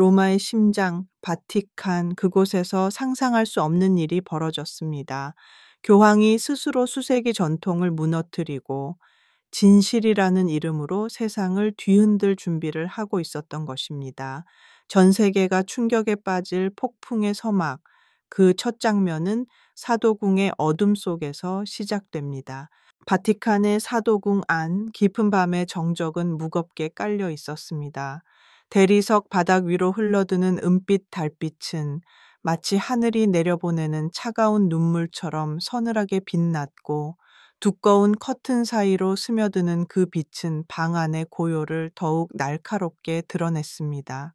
로마의 심장, 바티칸, 그곳에서 상상할 수 없는 일이 벌어졌습니다. 교황이 스스로 수세기 전통을 무너뜨리고 진실이라는 이름으로 세상을 뒤흔들 준비를 하고 있었던 것입니다. 전 세계가 충격에 빠질 폭풍의 서막, 그 첫 장면은 사도궁의 어둠 속에서 시작됩니다. 바티칸의 사도궁 안 깊은 밤의 정적은 무겁게 깔려 있었습니다. 대리석 바닥 위로 흘러드는 은빛 달빛은 마치 하늘이 내려보내는 차가운 눈물처럼 서늘하게 빛났고, 두꺼운 커튼 사이로 스며드는 그 빛은 방 안의 고요를 더욱 날카롭게 드러냈습니다.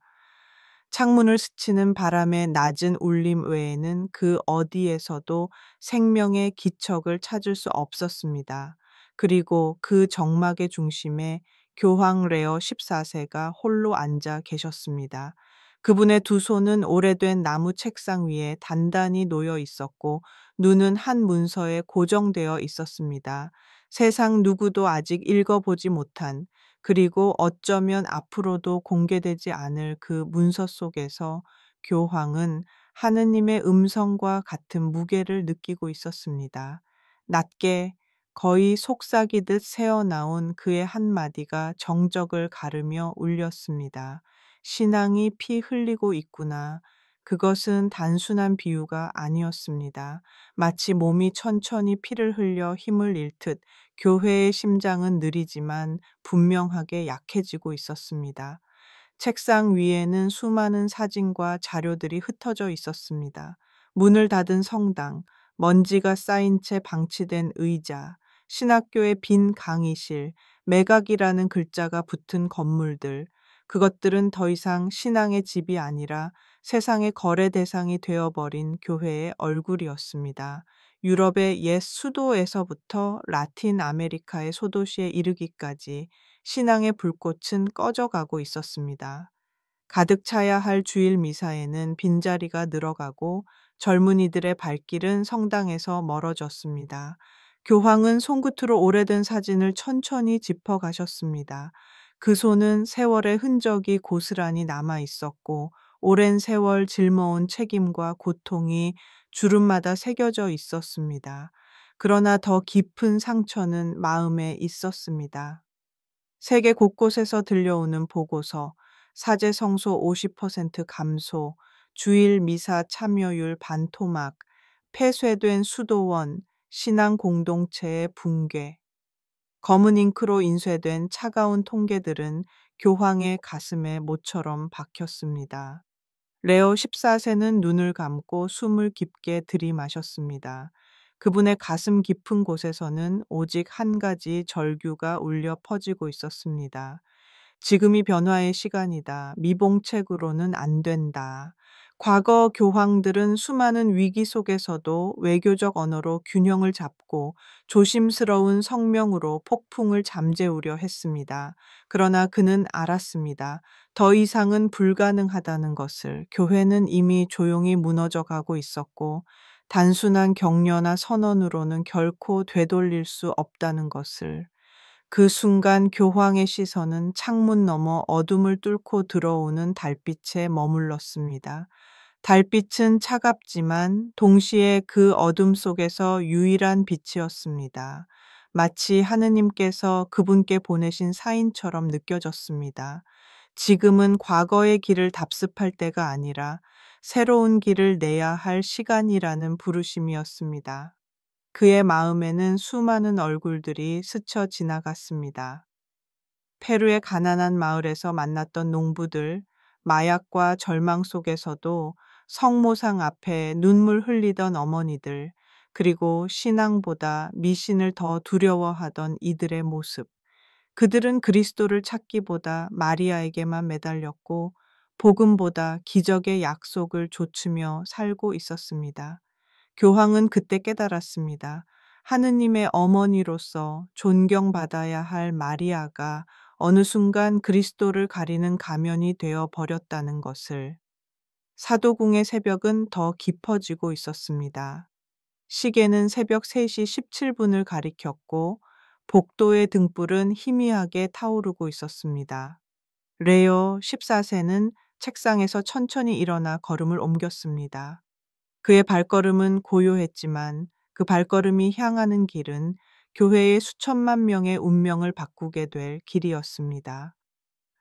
창문을 스치는 바람의 낮은 울림 외에는 그 어디에서도 생명의 기척을 찾을 수 없었습니다. 그리고 그 정막의 중심에 교황 레오 14세가 홀로 앉아 계셨습니다. 그분의 두 손은 오래된 나무 책상 위에 단단히 놓여 있었고, 눈은 한 문서에 고정되어 있었습니다. 세상 누구도 아직 읽어보지 못한, 그리고 어쩌면 앞으로도 공개되지 않을 그 문서 속에서 교황은 하느님의 음성과 같은 무게를 느끼고 있었습니다. 낮게 거의 속삭이듯 새어나온 그의 한마디가 정적을 가르며 울렸습니다. 신앙이 피 흘리고 있구나. 그것은 단순한 비유가 아니었습니다. 마치 몸이 천천히 피를 흘려 힘을 잃듯 교회의 심장은 느리지만 분명하게 약해지고 있었습니다. 책상 위에는 수많은 사진과 자료들이 흩어져 있었습니다. 문을 닫은 성당, 먼지가 쌓인 채 방치된 의자, 신학교의 빈 강의실, 매각이라는 글자가 붙은 건물들, 그것들은 더 이상 신앙의 집이 아니라 세상의 거래 대상이 되어버린 교회의 얼굴이었습니다. 유럽의 옛 수도에서부터 라틴 아메리카의 소도시에 이르기까지 신앙의 불꽃은 꺼져가고 있었습니다. 가득 차야 할 주일 미사에는 빈자리가 늘어가고 젊은이들의 발길은 성당에서 멀어졌습니다. 교황은 손끝으로 오래된 사진을 천천히 짚어가셨습니다. 그 손은 세월의 흔적이 고스란히 남아 있었고, 오랜 세월 짊어온 책임과 고통이 주름마다 새겨져 있었습니다. 그러나 더 깊은 상처는 마음에 있었습니다. 세계 곳곳에서 들려오는 보고서, 사제 성소 50% 감소, 주일 미사 참여율 반토막, 폐쇄된 수도원, 신앙 공동체의 붕괴, 검은 잉크로 인쇄된 차가운 통계들은 교황의 가슴에 모처럼 박혔습니다. 레오 14세는 눈을 감고 숨을 깊게 들이마셨습니다. 그분의 가슴 깊은 곳에서는 오직 한 가지 절규가 울려 퍼지고 있었습니다. 지금이 변화의 시간이다. 미봉책으로는 안 된다. 과거 교황들은 수많은 위기 속에서도 외교적 언어로 균형을 잡고 조심스러운 성명으로 폭풍을 잠재우려 했습니다. 그러나 그는 알았습니다. 더 이상은 불가능하다는 것을. 교회는 이미 조용히 무너져 가고 있었고, 단순한 격려나 선언으로는 결코 되돌릴 수 없다는 것을. 그 순간 교황의 시선은 창문 너머 어둠을 뚫고 들어오는 달빛에 머물렀습니다. 달빛은 차갑지만 동시에 그 어둠 속에서 유일한 빛이었습니다. 마치 하느님께서 그분께 보내신 사인처럼 느껴졌습니다. 지금은 과거의 길을 답습할 때가 아니라 새로운 길을 내야 할 시간이라는 부르심이었습니다. 그의 마음에는 수많은 얼굴들이 스쳐 지나갔습니다. 페루의 가난한 마을에서 만났던 농부들, 마약과 절망 속에서도 성모상 앞에 눈물 흘리던 어머니들, 그리고 신앙보다 미신을 더 두려워하던 이들의 모습. 그들은 그리스도를 찾기보다 마리아에게만 매달렸고, 복음보다 기적의 약속을 좇으며 살고 있었습니다. 교황은 그때 깨달았습니다. 하느님의 어머니로서 존경받아야 할 마리아가 어느 순간 그리스도를 가리는 가면이 되어 버렸다는 것을. 사도궁의 새벽은 더 깊어지고 있었습니다. 시계는 새벽 3시 17분을 가리켰고, 복도의 등불은 희미하게 타오르고 있었습니다. 레오 14세는 책상에서 천천히 일어나 걸음을 옮겼습니다. 그의 발걸음은 고요했지만 그 발걸음이 향하는 길은 교회의 수천만 명의 운명을 바꾸게 될 길이었습니다.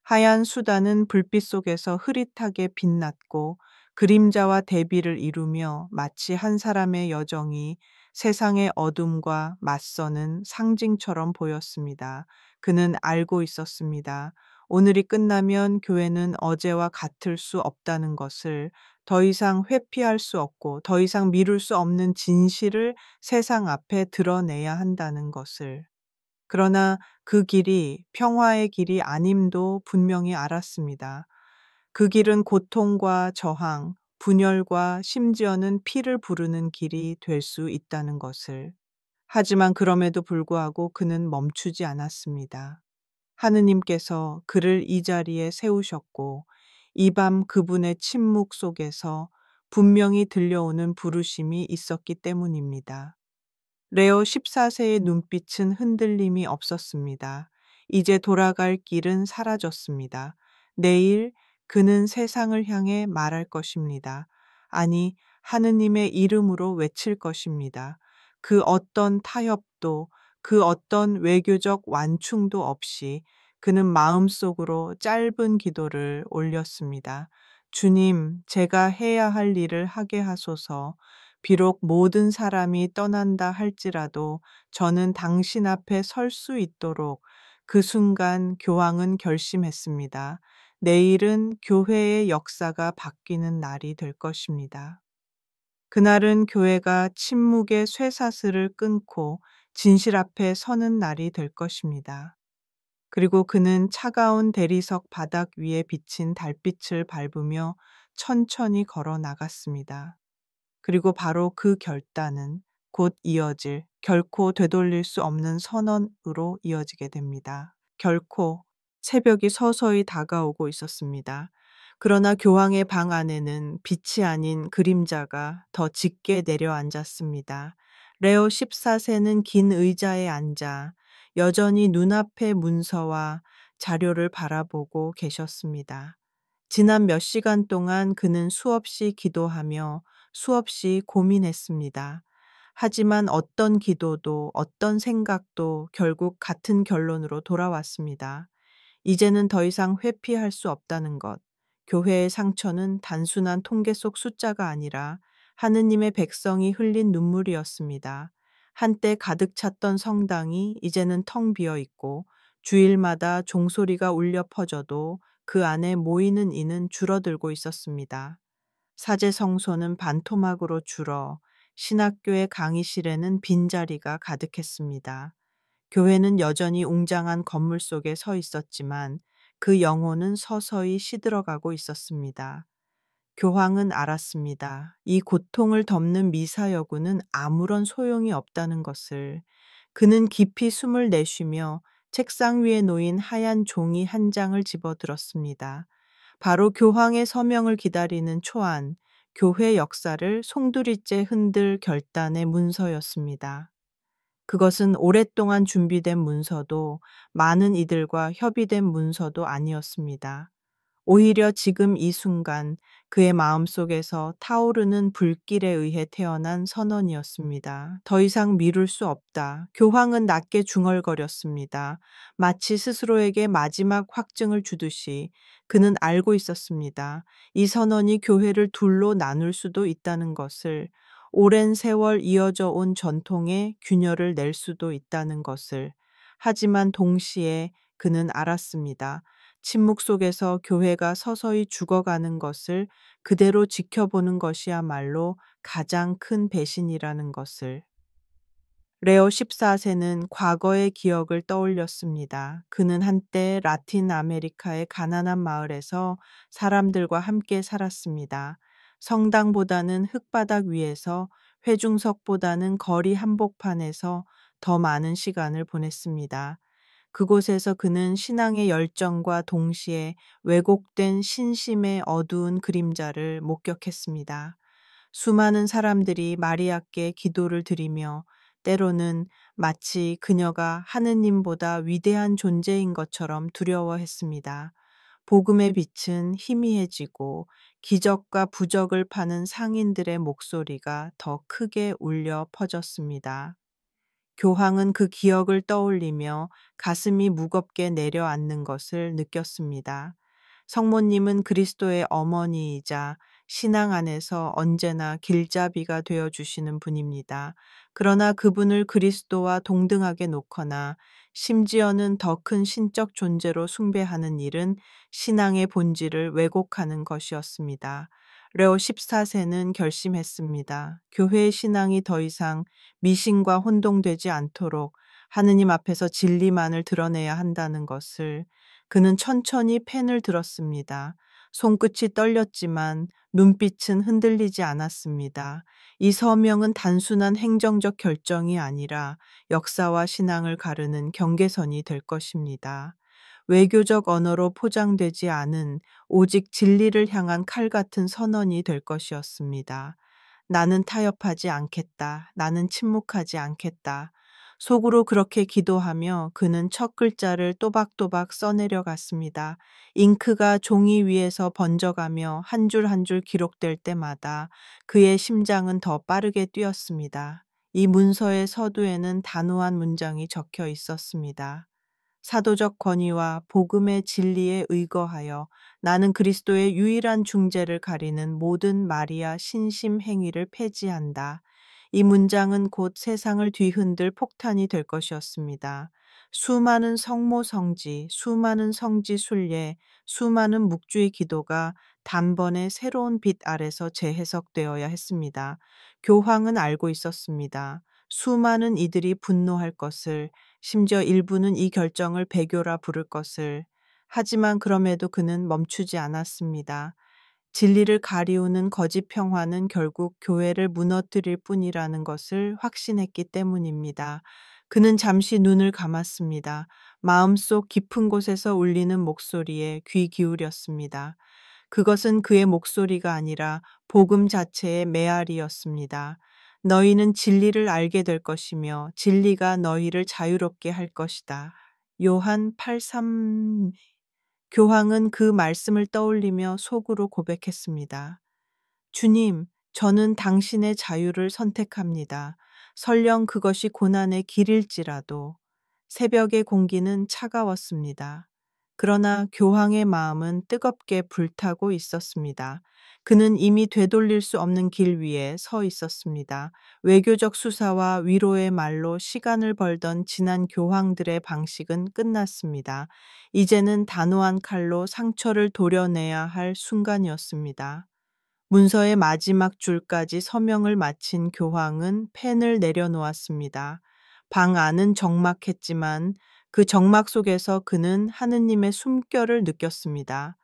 하얀 수단은 불빛 속에서 흐릿하게 빛났고 그림자와 대비를 이루며 마치 한 사람의 여정이 세상의 어둠과 맞서는 상징처럼 보였습니다. 그는 알고 있었습니다. 오늘이 끝나면 교회는 어제와 같을 수 없다는 것을, 더 이상 회피할 수 없고 더 이상 미룰 수 없는 진실을 세상 앞에 드러내야 한다는 것을. 그러나 그 길이 평화의 길이 아님도 분명히 알았습니다. 그 길은 고통과 저항, 분열과 심지어는 피를 부르는 길이 될 수 있다는 것을. 하지만 그럼에도 불구하고 그는 멈추지 않았습니다. 하느님께서 그를 이 자리에 세우셨고 이 밤 그분의 침묵 속에서 분명히 들려오는 부르심이 있었기 때문입니다. 레오 14세의 눈빛은 흔들림이 없었습니다. 이제 돌아갈 길은 사라졌습니다. 내일 그는 세상을 향해 말할 것입니다. 아니, 하느님의 이름으로 외칠 것입니다. 그 어떤 타협도, 그 어떤 외교적 완충도 없이 그는 마음속으로 짧은 기도를 올렸습니다. 주님, 제가 해야 할 일을 하게 하소서. 비록 모든 사람이 떠난다 할지라도 저는 당신 앞에 설 수 있도록. 그 순간 교황은 결심했습니다. 내일은 교회의 역사가 바뀌는 날이 될 것입니다. 그날은 교회가 침묵의 쇠사슬을 끊고 진실 앞에 서는 날이 될 것입니다. 그리고 그는 차가운 대리석 바닥 위에 비친 달빛을 밟으며 천천히 걸어 나갔습니다. 그리고 바로 그 결단은 곧 이어질, 결코 되돌릴 수 없는 선언으로 이어지게 됩니다. 결코. 새벽이 서서히 다가오고 있었습니다. 그러나 교황의 방 안에는 빛이 아닌 그림자가 더 짙게 내려앉았습니다. 레오 14세는 긴 의자에 앉아 여전히 눈앞의 문서와 자료를 바라보고 계셨습니다. 지난 몇 시간 동안 그는 수없이 기도하며 수없이 고민했습니다. 하지만 어떤 기도도 어떤 생각도 결국 같은 결론으로 돌아왔습니다. 이제는 더 이상 회피할 수 없다는 것. 교회의 상처는 단순한 통계 속 숫자가 아니라 하느님의 백성이 흘린 눈물이었습니다. 한때 가득 찼던 성당이 이제는 텅 비어 있고 주일마다 종소리가 울려 퍼져도 그 안에 모이는 이는 줄어들고 있었습니다. 사제 성소는 반토막으로 줄어 신학교의 강의실에는 빈자리가 가득했습니다. 교회는 여전히 웅장한 건물 속에 서 있었지만 그 영혼은 서서히 시들어가고 있었습니다. 교황은 알았습니다. 이 고통을 덮는 미사여구는 아무런 소용이 없다는 것을. 그는 깊이 숨을 내쉬며 책상 위에 놓인 하얀 종이 한 장을 집어들었습니다. 바로 교황의 서명을 기다리는 초안, 교회 역사를 송두리째 흔들 결단의 문서였습니다. 그것은 오랫동안 준비된 문서도 많은 이들과 협의된 문서도 아니었습니다. 오히려 지금 이 순간 그의 마음속에서 타오르는 불길에 의해 태어난 선언이었습니다. 더 이상 미룰 수 없다. 교황은 낮게 중얼거렸습니다. 마치 스스로에게 마지막 확증을 주듯이 그는 알고 있었습니다. 이 선언이 교회를 둘로 나눌 수도 있다는 것을, 오랜 세월 이어져 온 전통에 균열을 낼 수도 있다는 것을. 하지만 동시에 그는 알았습니다. 침묵 속에서 교회가 서서히 죽어가는 것을 그대로 지켜보는 것이야말로 가장 큰 배신이라는 것을. 레오 14세는 과거의 기억을 떠올렸습니다. 그는 한때 라틴 아메리카의 가난한 마을에서 사람들과 함께 살았습니다. 성당보다는 흙바닥 위에서, 회중석보다는 거리 한복판에서 더 많은 시간을 보냈습니다. 그곳에서 그는 신앙의 열정과 동시에 왜곡된 신심의 어두운 그림자를 목격했습니다. 수많은 사람들이 마리아께 기도를 드리며 때로는 마치 그녀가 하느님보다 위대한 존재인 것처럼 두려워했습니다. 복음의 빛은 희미해지고 기적과 부적을 파는 상인들의 목소리가 더 크게 울려 퍼졌습니다. 교황은 그 기억을 떠올리며 가슴이 무겁게 내려앉는 것을 느꼈습니다. 성모님은 그리스도의 어머니이자 신앙 안에서 언제나 길잡이가 되어 주시는 분입니다. 그러나 그분을 그리스도와 동등하게 놓거나 심지어는 더 큰 신적 존재로 숭배하는 일은 신앙의 본질을 왜곡하는 것이었습니다. 레오 14세는 결심했습니다. 교회의 신앙이 더 이상 미신과 혼동되지 않도록 하느님 앞에서 진리만을 드러내야 한다는 것을. 그는 천천히 펜을 들었습니다. 손끝이 떨렸지만 눈빛은 흔들리지 않았습니다. 이 서명은 단순한 행정적 결정이 아니라 역사와 신앙을 가르는 경계선이 될 것입니다. 외교적 언어로 포장되지 않은 오직 진리를 향한 칼 같은 선언이 될 것이었습니다. 나는 타협하지 않겠다. 나는 침묵하지 않겠다. 속으로 그렇게 기도하며 그는 첫 글자를 또박또박 써내려 갔습니다. 잉크가 종이 위에서 번져가며 한 줄 한 줄 기록될 때마다 그의 심장은 더 빠르게 뛰었습니다. 이 문서의 서두에는 단호한 문장이 적혀 있었습니다. 사도적 권위와 복음의 진리에 의거하여 나는 그리스도의 유일한 중재를 가리는 모든 마리아 신심 행위를 폐지한다. 이 문장은 곧 세상을 뒤흔들 폭탄이 될 것이었습니다. 수많은 성모 성지, 수많은 성지 순례, 수많은 묵주의 기도가 단번에 새로운 빛 아래서 재해석되어야 했습니다. 교황은 알고 있었습니다. 수많은 이들이 분노할 것을, 심지어 일부는 이 결정을 배교라 부를 것을. 하지만 그럼에도 그는 멈추지 않았습니다. 진리를 가리우는 거짓 평화는 결국 교회를 무너뜨릴 뿐이라는 것을 확신했기 때문입니다. 그는 잠시 눈을 감았습니다. 마음속 깊은 곳에서 울리는 목소리에 귀 기울였습니다. 그것은 그의 목소리가 아니라 복음 자체의 메아리였습니다. 너희는 진리를 알게 될 것이며 진리가 너희를 자유롭게 할 것이다. 요한 8:3. 교황은 그 말씀을 떠올리며 속으로 고백했습니다. 주님, 저는 당신의 자유를 선택합니다. 설령 그것이 고난의 길일지라도. 새벽의 공기는 차가웠습니다. 그러나 교황의 마음은 뜨겁게 불타고 있었습니다. 그는 이미 되돌릴 수 없는 길 위에 서 있었습니다. 외교적 수사와 위로의 말로 시간을 벌던 지난 교황들의 방식은 끝났습니다. 이제는 단호한 칼로 상처를 도려내야 할 순간이었습니다. 문서의 마지막 줄까지 서명을 마친 교황은 펜을 내려놓았습니다. 방 안은 적막했지만 그 적막 속에서 그는 하느님의 숨결을 느꼈습니다.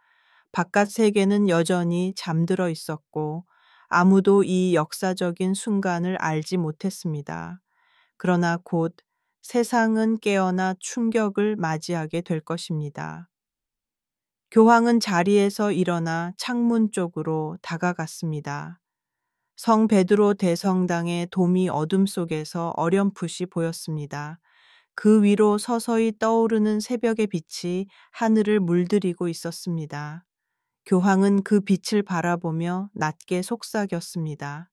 바깥 세계는 여전히 잠들어 있었고 아무도 이 역사적인 순간을 알지 못했습니다. 그러나 곧 세상은 깨어나 충격을 맞이하게 될 것입니다. 교황은 자리에서 일어나 창문 쪽으로 다가갔습니다. 성 베드로 대성당의 돔이 어둠 속에서 어렴풋이 보였습니다. 그 위로 서서히 떠오르는 새벽의 빛이 하늘을 물들이고 있었습니다. 교황은 그 빛을 바라보며 낮게 속삭였습니다.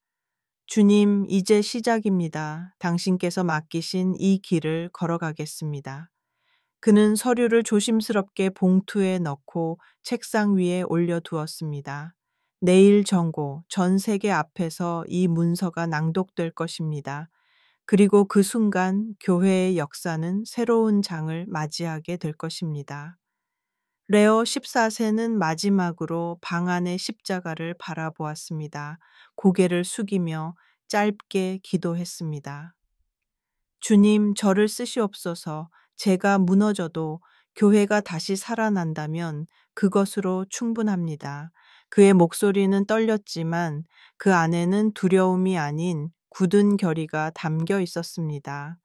주님, 이제 시작입니다. 당신께서 맡기신 이 길을 걸어가겠습니다. 그는 서류를 조심스럽게 봉투에 넣고 책상 위에 올려두었습니다. 내일 정고, 전 세계 앞에서 이 문서가 낭독될 것입니다. 그리고 그 순간 교회의 역사는 새로운 장을 맞이하게 될 것입니다. 레오 14세는 마지막으로 방 안의 십자가를 바라보았습니다. 고개를 숙이며 짧게 기도했습니다. 주님, 저를 쓰시옵소서. 제가 무너져도 교회가 다시 살아난다면 그것으로 충분합니다. 그의 목소리는 떨렸지만 그 안에는 두려움이 아닌 굳은 결의가 담겨 있었습니다.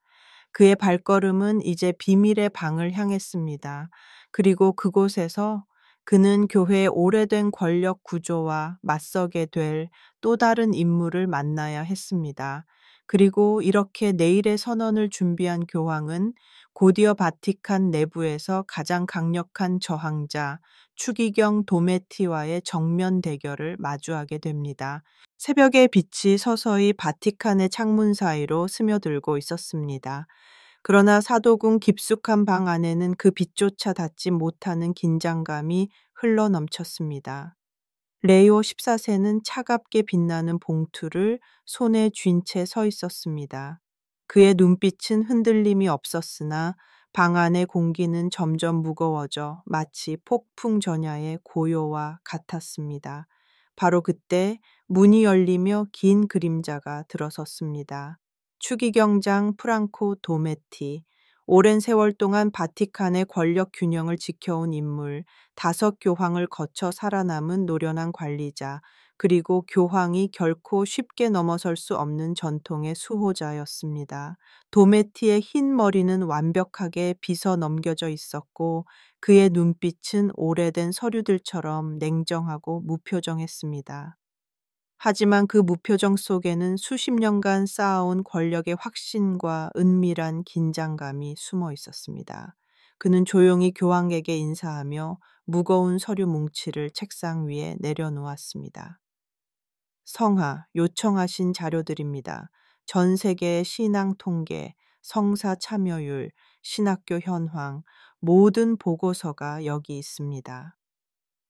그의 발걸음은 이제 비밀의 방을 향했습니다. 그리고 그곳에서 그는 교회의 오래된 권력 구조와 맞서게 될 또 다른 인물을 만나야 했습니다. 그리고 이렇게 내일의 선언을 준비한 교황은 곧이어 바티칸 내부에서 가장 강력한 저항자 추기경 도메티와의 정면 대결을 마주하게 됩니다. 새벽의 빛이 서서히 바티칸의 창문 사이로 스며들고 있었습니다. 그러나 사도궁 깊숙한 방 안에는 그 빛조차 닿지 못하는 긴장감이 흘러 넘쳤습니다. 레오 14세는 차갑게 빛나는 봉투를 손에 쥔 채 서 있었습니다. 그의 눈빛은 흔들림이 없었으나 방 안의 공기는 점점 무거워져 마치 폭풍 전야의 고요와 같았습니다. 바로 그때 문이 열리며 긴 그림자가 들어섰습니다. 추기경장 프랑코 도메티, 오랜 세월 동안 바티칸의 권력 균형을 지켜온 인물, 5교황을 거쳐 살아남은 노련한 관리자, 그리고 교황이 결코 쉽게 넘어설 수 없는 전통의 수호자였습니다. 도메티의 흰 머리는 완벽하게 빗어 넘겨져 있었고 그의 눈빛은 오래된 서류들처럼 냉정하고 무표정했습니다. 하지만 그 무표정 속에는 수십 년간 쌓아온 권력의 확신과 은밀한 긴장감이 숨어 있었습니다. 그는 조용히 교황에게 인사하며 무거운 서류 뭉치를 책상 위에 내려놓았습니다. 성하, 요청하신 자료들입니다. 전 세계의 신앙 통계, 성사 참여율, 신학교 현황, 모든 보고서가 여기 있습니다.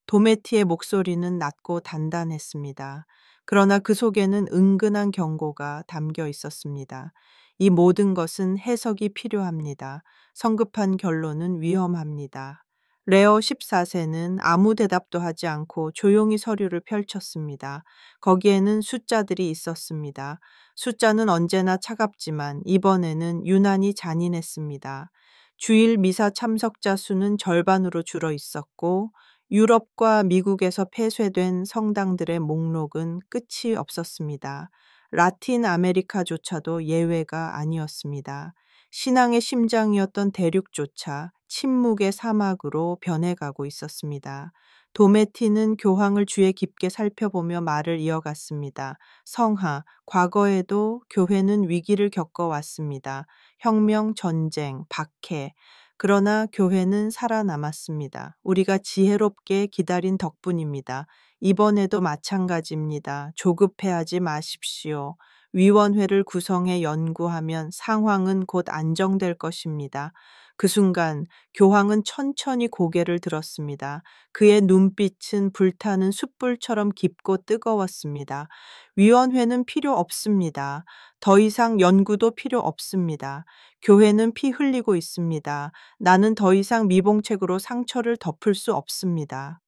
도메티의 목소리는 낮고 단단했습니다. 그러나 그 속에는 은근한 경고가 담겨 있었습니다. 이 모든 것은 해석이 필요합니다. 성급한 결론은 위험합니다. 레오 14세는 아무 대답도 하지 않고 조용히 서류를 펼쳤습니다. 거기에는 숫자들이 있었습니다. 숫자는 언제나 차갑지만 이번에는 유난히 잔인했습니다. 주일 미사 참석자 수는 절반으로 줄어 있었고 유럽과 미국에서 폐쇄된 성당들의 목록은 끝이 없었습니다. 라틴 아메리카조차도 예외가 아니었습니다. 신앙의 심장이었던 대륙조차 침묵의 사막으로 변해가고 있었습니다. 도메티는 교황을 주의 깊게 살펴보며 말을 이어갔습니다. 성하, 과거에도 교회는 위기를 겪어왔습니다. 혁명, 전쟁, 박해, 그러나 교회는 살아남았습니다. 우리가 지혜롭게 기다린 덕분입니다. 이번에도 마찬가지입니다. 조급해하지 마십시오. 위원회를 구성해 연구하면 상황은 곧 안정될 것입니다. 그 순간 교황은 천천히 고개를 들었습니다. 그의 눈빛은 불타는 숯불처럼 깊고 뜨거웠습니다. 위원회는 필요 없습니다. 더 이상 연구도 필요 없습니다. 교회는 피 흘리고 있습니다. 나는 더 이상 미봉책으로 상처를 덮을 수 없습니다.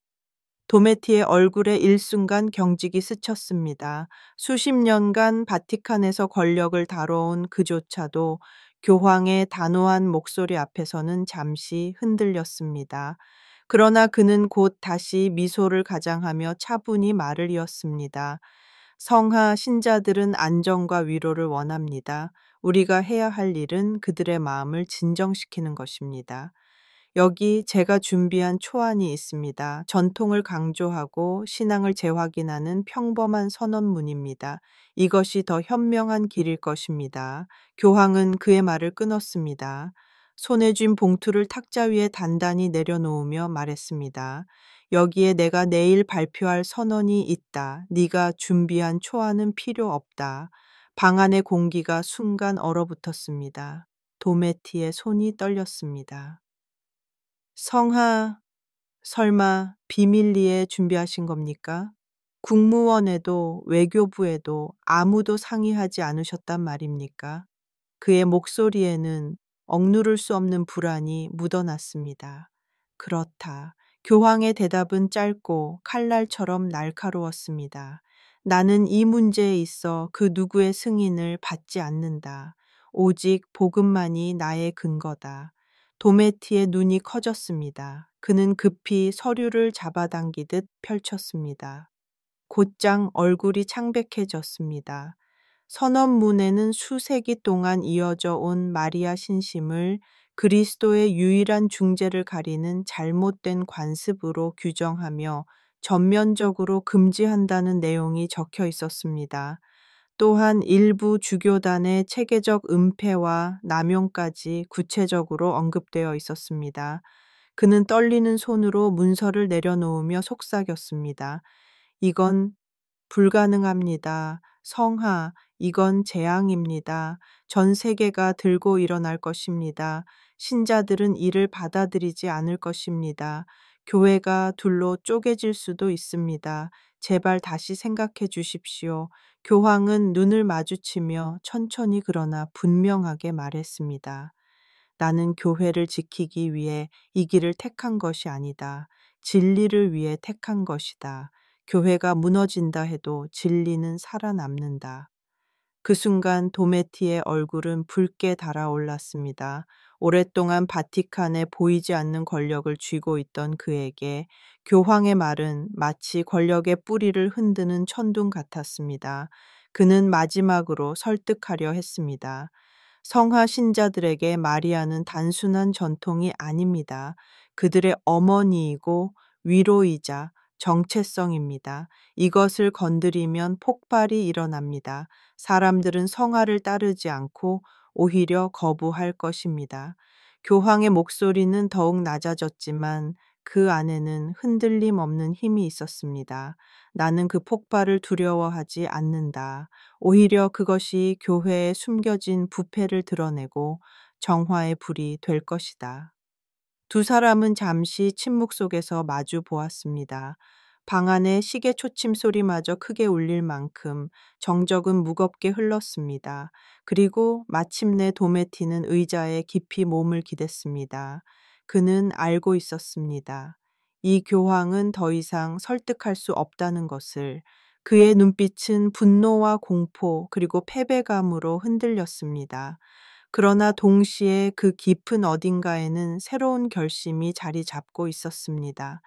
도메티의 얼굴에 일순간 경직이 스쳤습니다. 수십 년간 바티칸에서 권력을 다뤄온 그조차도 교황의 단호한 목소리 앞에서는 잠시 흔들렸습니다. 그러나 그는 곧 다시 미소를 가장하며 차분히 말을 이었습니다. 성하 신자들은 안정과 위로를 원합니다. 우리가 해야 할 일은 그들의 마음을 진정시키는 것입니다. 여기 제가 준비한 초안이 있습니다. 전통을 강조하고 신앙을 재확인하는 평범한 선언문입니다. 이것이 더 현명한 길일 것입니다. 교황은 그의 말을 끊었습니다. 손에 쥔 봉투를 탁자 위에 단단히 내려놓으며 말했습니다. 여기에 내가 내일 발표할 선언이 있다. 네가 준비한 초안은 필요 없다. 방 안의 공기가 순간 얼어붙었습니다. 도메티의 손이 떨렸습니다. 성하, 설마 비밀리에 준비하신 겁니까? 국무원에도 외교부에도 아무도 상의하지 않으셨단 말입니까? 그의 목소리에는 억누를 수 없는 불안이 묻어났습니다. 그렇다. 교황의 대답은 짧고 칼날처럼 날카로웠습니다. 나는 이 문제에 있어 그 누구의 승인을 받지 않는다. 오직 복음만이 나의 근거다. 도메티의 눈이 커졌습니다. 그는 급히 서류를 잡아당기듯 펼쳤습니다. 곧장 얼굴이 창백해졌습니다. 선언문에는 수세기 동안 이어져 온 마리아 신심을 그리스도의 유일한 중재를 가리는 잘못된 관습으로 규정하며 전면적으로 금지한다는 내용이 적혀 있었습니다. 또한 일부 주교단의 체계적 은폐와 남용까지 구체적으로 언급되어 있었습니다. 그는 떨리는 손으로 문서를 내려놓으며 속삭였습니다. 이건 불가능합니다. 성하, 이건 재앙입니다. 전 세계가 들고 일어날 것입니다. 신자들은 이를 받아들이지 않을 것입니다. 교회가 둘로 쪼개질 수도 있습니다. 제발 다시 생각해 주십시오. 교황은 눈을 마주치며 천천히 그러나 분명하게 말했습니다. 나는 교회를 지키기 위해 이 길을 택한 것이 아니다. 진리를 위해 택한 것이다. 교회가 무너진다 해도 진리는 살아남는다. 그 순간 도메티의 얼굴은 붉게 달아올랐습니다. 오랫동안 바티칸에 보이지 않는 권력을 쥐고 있던 그에게 교황의 말은 마치 권력의 뿌리를 흔드는 천둥 같았습니다. 그는 마지막으로 설득하려 했습니다. 성하 신자들에게 마리아는 단순한 전통이 아닙니다. 그들의 어머니이고 위로이자 정체성입니다. 이것을 건드리면 폭발이 일어납니다. 사람들은 성화를 따르지 않고 오히려 거부할 것입니다. 교황의 목소리는 더욱 낮아졌지만 그 안에는 흔들림 없는 힘이 있었습니다. 나는 그 폭발을 두려워하지 않는다. 오히려 그것이 교회에 숨겨진 부패를 드러내고 정화의 불이 될 것이다. 두 사람은 잠시 침묵 속에서 마주 보았습니다. 방 안에 시계 초침 소리마저 크게 울릴 만큼 정적은 무겁게 흘렀습니다. 그리고 마침내 도메티는 의자에 깊이 몸을 기댔습니다. 그는 알고 있었습니다. 이 교황은 더 이상 설득할 수 없다는 것을. 그의 눈빛은 분노와 공포 그리고 패배감으로 흔들렸습니다. 그러나 동시에 그 깊은 어딘가에는 새로운 결심이 자리 잡고 있었습니다.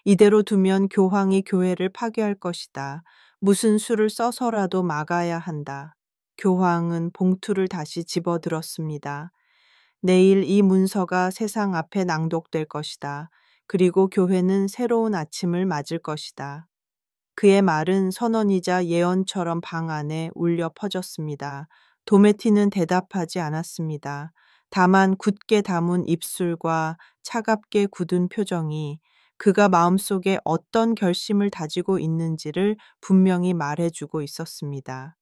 이대로 두면 교황이 교회를 파괴할 것이다. 무슨 수를 써서라도 막아야 한다. 교황은 봉투를 다시 집어들었습니다. 내일 이 문서가 세상 앞에 낭독될 것이다. 그리고 교회는 새로운 아침을 맞을 것이다. 그의 말은 선언이자 예언처럼 방 안에 울려 퍼졌습니다. 도메티는 대답하지 않았습니다. 다만 굳게 담은 입술과 차갑게 굳은 표정이 그가 마음속에 어떤 결심을 다지고 있는지를 분명히 말해주고 있었습니다.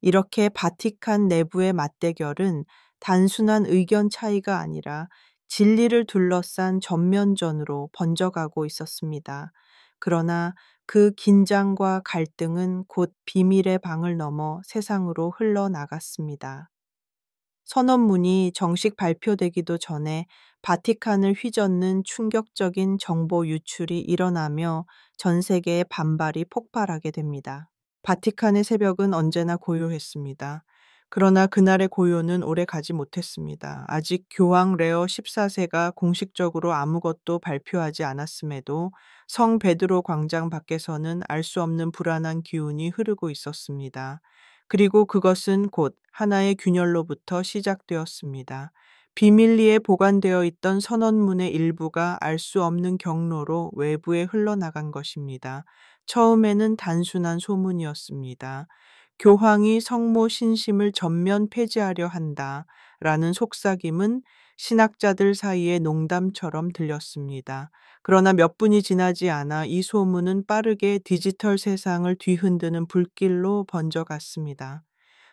이렇게 바티칸 내부의 맞대결은 단순한 의견 차이가 아니라 진리를 둘러싼 전면전으로 번져가고 있었습니다. 그러나 그 긴장과 갈등은 곧 비밀의 방을 넘어 세상으로 흘러나갔습니다. 선언문이 정식 발표되기도 전에 바티칸을 휘젓는 충격적인 정보 유출이 일어나며 전 세계의 반발이 폭발하게 됩니다. 바티칸의 새벽은 언제나 고요했습니다. 그러나 그날의 고요는 오래 가지 못했습니다. 아직 교황 레오 14세가 공식적으로 아무것도 발표하지 않았음에도 성 베드로 광장 밖에서는 알 수 없는 불안한 기운이 흐르고 있었습니다. 그리고 그것은 곧 하나의 균열로부터 시작되었습니다. 비밀리에 보관되어 있던 선언문의 일부가 알 수 없는 경로로 외부에 흘러나간 것입니다. 처음에는 단순한 소문이었습니다. 교황이 성모 신심을 전면 폐지하려 한다라는 속삭임은 신학자들 사이에 농담처럼 들렸습니다. 그러나 몇 분이 지나지 않아 이 소문은 빠르게 디지털 세상을 뒤흔드는 불길로 번져갔습니다.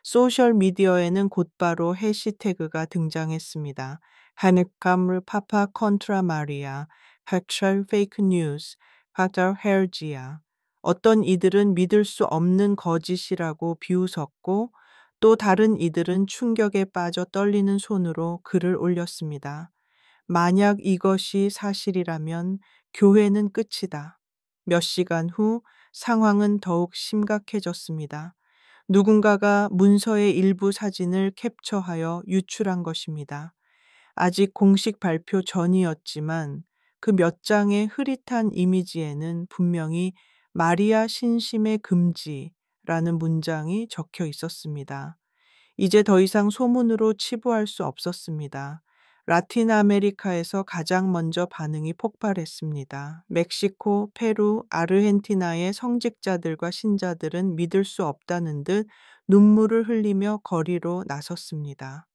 소셜 미디어에는 곧바로 해시태그가 등장했습니다. 하네캄을 파파 컨트라 마리아, 팩셜 페이크 뉴스, 파터 헤르지아. 어떤 이들은 믿을 수 없는 거짓이라고 비웃었고 또 다른 이들은 충격에 빠져 떨리는 손으로 글을 올렸습니다. 만약 이것이 사실이라면 교회는 끝이다. 몇 시간 후 상황은 더욱 심각해졌습니다. 누군가가 문서의 일부 사진을 캡처하여 유출한 것입니다. 아직 공식 발표 전이었지만 그 몇 장의 흐릿한 이미지에는 분명히 마리아 신심의 금지라는 문장이 적혀 있었습니다. 이제 더 이상 소문으로 치부할 수 없었습니다. 라틴 아메리카에서 가장 먼저 반응이 폭발했습니다. 멕시코, 페루, 아르헨티나의 성직자들과 신자들은 믿을 수 없다는 듯 눈물을 흘리며 거리로 나섰습니다.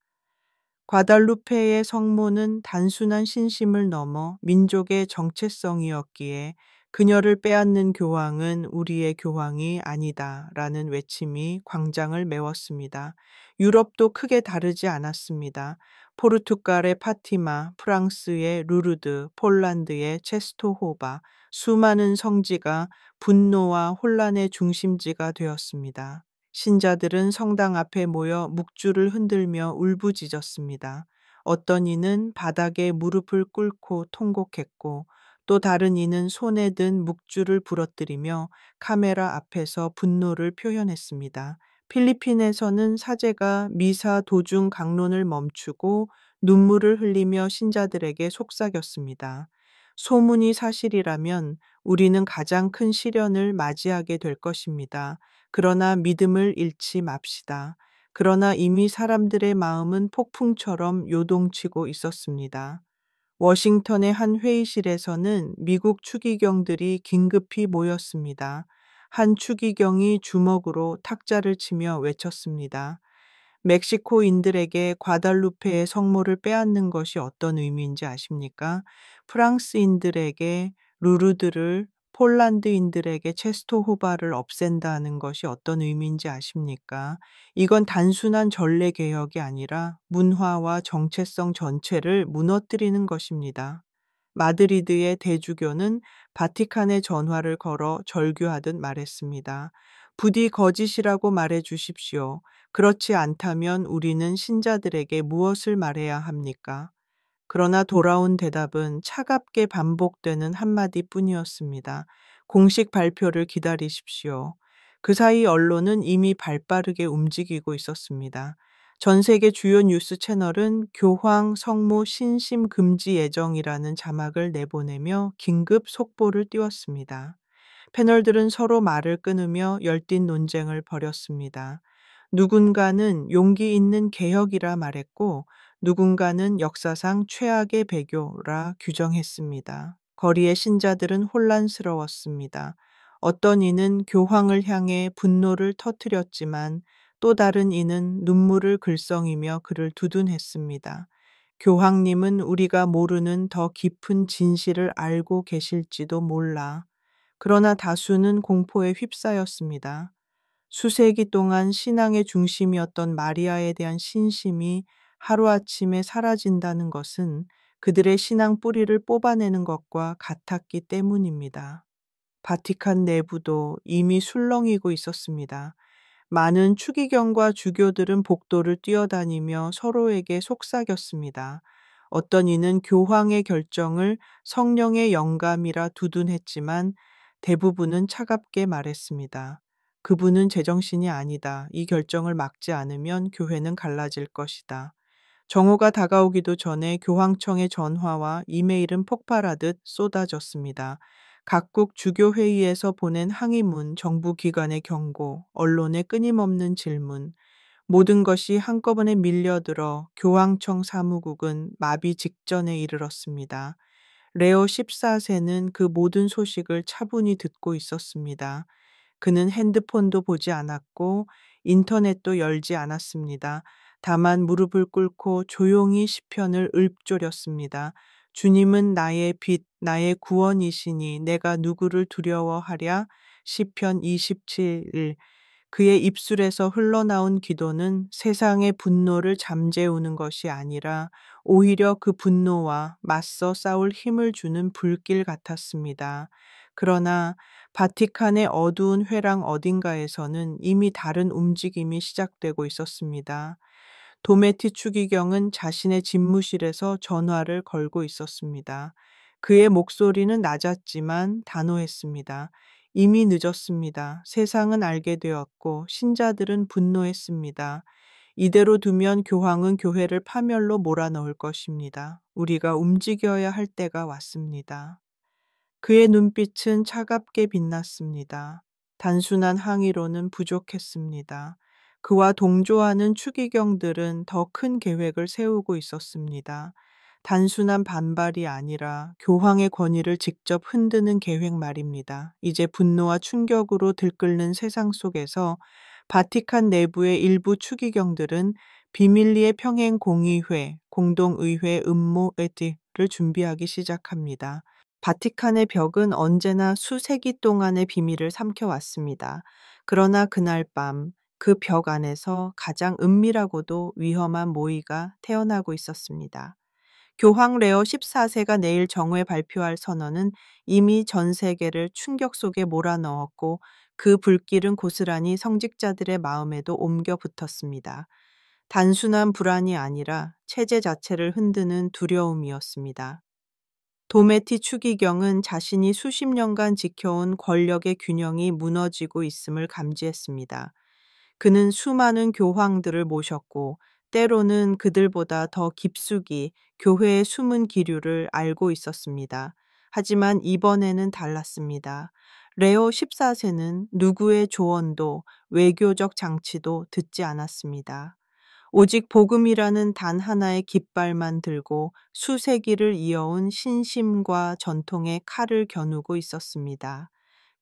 과달루페의 성모는 단순한 신심을 넘어 민족의 정체성이었기에 그녀를 빼앗는 교황은 우리의 교황이 아니다라는 외침이 광장을 메웠습니다. 유럽도 크게 다르지 않았습니다. 포르투갈의 파티마, 프랑스의 루르드, 폴란드의 체스토호바, 수많은 성지가 분노와 혼란의 중심지가 되었습니다. 신자들은 성당 앞에 모여 묵주를 흔들며 울부짖었습니다. 어떤 이는 바닥에 무릎을 꿇고 통곡했고, 또 다른 이는 손에 든 묵주를 부러뜨리며 카메라 앞에서 분노를 표현했습니다. 필리핀에서는 사제가 미사 도중 강론을 멈추고 눈물을 흘리며 신자들에게 속삭였습니다. 소문이 사실이라면 우리는 가장 큰 시련을 맞이하게 될 것입니다. 그러나 믿음을 잃지 맙시다. 그러나 이미 사람들의 마음은 폭풍처럼 요동치고 있었습니다. 워싱턴의 한 회의실에서는 미국 추기경들이 긴급히 모였습니다. 한 추기경이 주먹으로 탁자를 치며 외쳤습니다. 멕시코인들에게 과달루페의 성모를 빼앗는 것이 어떤 의미인지 아십니까? 프랑스인들에게 루르드를, 폴란드인들에게 체스토호바를 없앤다는 것이 어떤 의미인지 아십니까? 이건 단순한 전례 개혁이 아니라 문화와 정체성 전체를 무너뜨리는 것입니다. 마드리드의 대주교는 바티칸에 전화를 걸어 절규하듯 말했습니다. 부디 거짓이라고 말해 주십시오. 그렇지 않다면 우리는 신자들에게 무엇을 말해야 합니까? 그러나 돌아온 대답은 차갑게 반복되는 한마디 뿐이었습니다. 공식 발표를 기다리십시오. 그 사이 언론은 이미 발빠르게 움직이고 있었습니다. 전 세계 주요 뉴스 채널은 교황 성모 신심 금지 예정이라는 자막을 내보내며 긴급 속보를 띄웠습니다. 패널들은 서로 말을 끊으며 열띤 논쟁을 벌였습니다. 누군가는 용기 있는 개혁이라 말했고, 누군가는 역사상 최악의 배교라 규정했습니다. 거리의 신자들은 혼란스러웠습니다. 어떤 이는 교황을 향해 분노를 터뜨렸지만 또 다른 이는 눈물을 글썽이며 그를 두둔했습니다. 교황님은 우리가 모르는 더 깊은 진실을 알고 계실지도 몰라. 그러나 다수는 공포에 휩싸였습니다. 수세기 동안 신앙의 중심이었던 마리아에 대한 신심이 하루아침에 사라진다는 것은 그들의 신앙 뿌리를 뽑아내는 것과 같았기 때문입니다. 바티칸 내부도 이미 술렁이고 있었습니다. 많은 추기경과 주교들은 복도를 뛰어다니며 서로에게 속삭였습니다. 어떤 이는 교황의 결정을 성령의 영감이라 두둔했지만 대부분은 차갑게 말했습니다. 그분은 제정신이 아니다. 이 결정을 막지 않으면 교회는 갈라질 것이다. 정오가 다가오기도 전에 교황청의 전화와 이메일은 폭발하듯 쏟아졌습니다. 각국 주교회의에서 보낸 항의문, 정부 기관의 경고, 언론의 끊임없는 질문, 모든 것이 한꺼번에 밀려들어 교황청 사무국은 마비 직전에 이르렀습니다. 레오 14세는 그 모든 소식을 차분히 듣고 있었습니다. 그는 핸드폰도 보지 않았고 인터넷도 열지 않았습니다. 다만 무릎을 꿇고 조용히 시편을 읊조렸습니다. 주님은 나의 빛, 나의 구원이시니 내가 누구를 두려워하랴? 시편 27일. 그의 입술에서 흘러나온 기도는 세상의 분노를 잠재우는 것이 아니라 오히려 그 분노와 맞서 싸울 힘을 주는 불길 같았습니다. 그러나 바티칸의 어두운 회랑 어딘가에서는 이미 다른 움직임이 시작되고 있었습니다. 도메티 추기경은 자신의 집무실에서 전화를 걸고 있었습니다. 그의 목소리는 낮았지만 단호했습니다. 이미 늦었습니다. 세상은 알게 되었고 신자들은 분노했습니다. 이대로 두면 교황은 교회를 파멸로 몰아넣을 것입니다. 우리가 움직여야 할 때가 왔습니다. 그의 눈빛은 차갑게 빛났습니다. 단순한 항의로는 부족했습니다. 그와 동조하는 추기경들은 더 큰 계획을 세우고 있었습니다. 단순한 반발이 아니라 교황의 권위를 직접 흔드는 계획 말입니다. 이제 분노와 충격으로 들끓는 세상 속에서 바티칸 내부의 일부 추기경들은 비밀리에 평행 공의회, 공동의회 음모에드를 준비하기 시작합니다. 바티칸의 벽은 언제나 수세기 동안의 비밀을 삼켜왔습니다. 그러나 그날 밤 그 벽 안에서 가장 은밀하고도 위험한 모의가 태어나고 있었습니다. 교황 레오 14세가 내일 정오에 발표할 선언은 이미 전 세계를 충격 속에 몰아넣었고 그 불길은 고스란히 성직자들의 마음에도 옮겨 붙었습니다. 단순한 불안이 아니라 체제 자체를 흔드는 두려움이었습니다. 도메티 추기경은 자신이 수십 년간 지켜온 권력의 균형이 무너지고 있음을 감지했습니다. 그는 수많은 교황들을 모셨고 때로는 그들보다 더 깊숙이 교회의 숨은 기류를 알고 있었습니다. 하지만 이번에는 달랐습니다. 레오 14세는 누구의 조언도 외교적 장치도 듣지 않았습니다. 오직 복음이라는 단 하나의 깃발만 들고 수세기를 이어온 신심과 전통의 칼을 겨누고 있었습니다.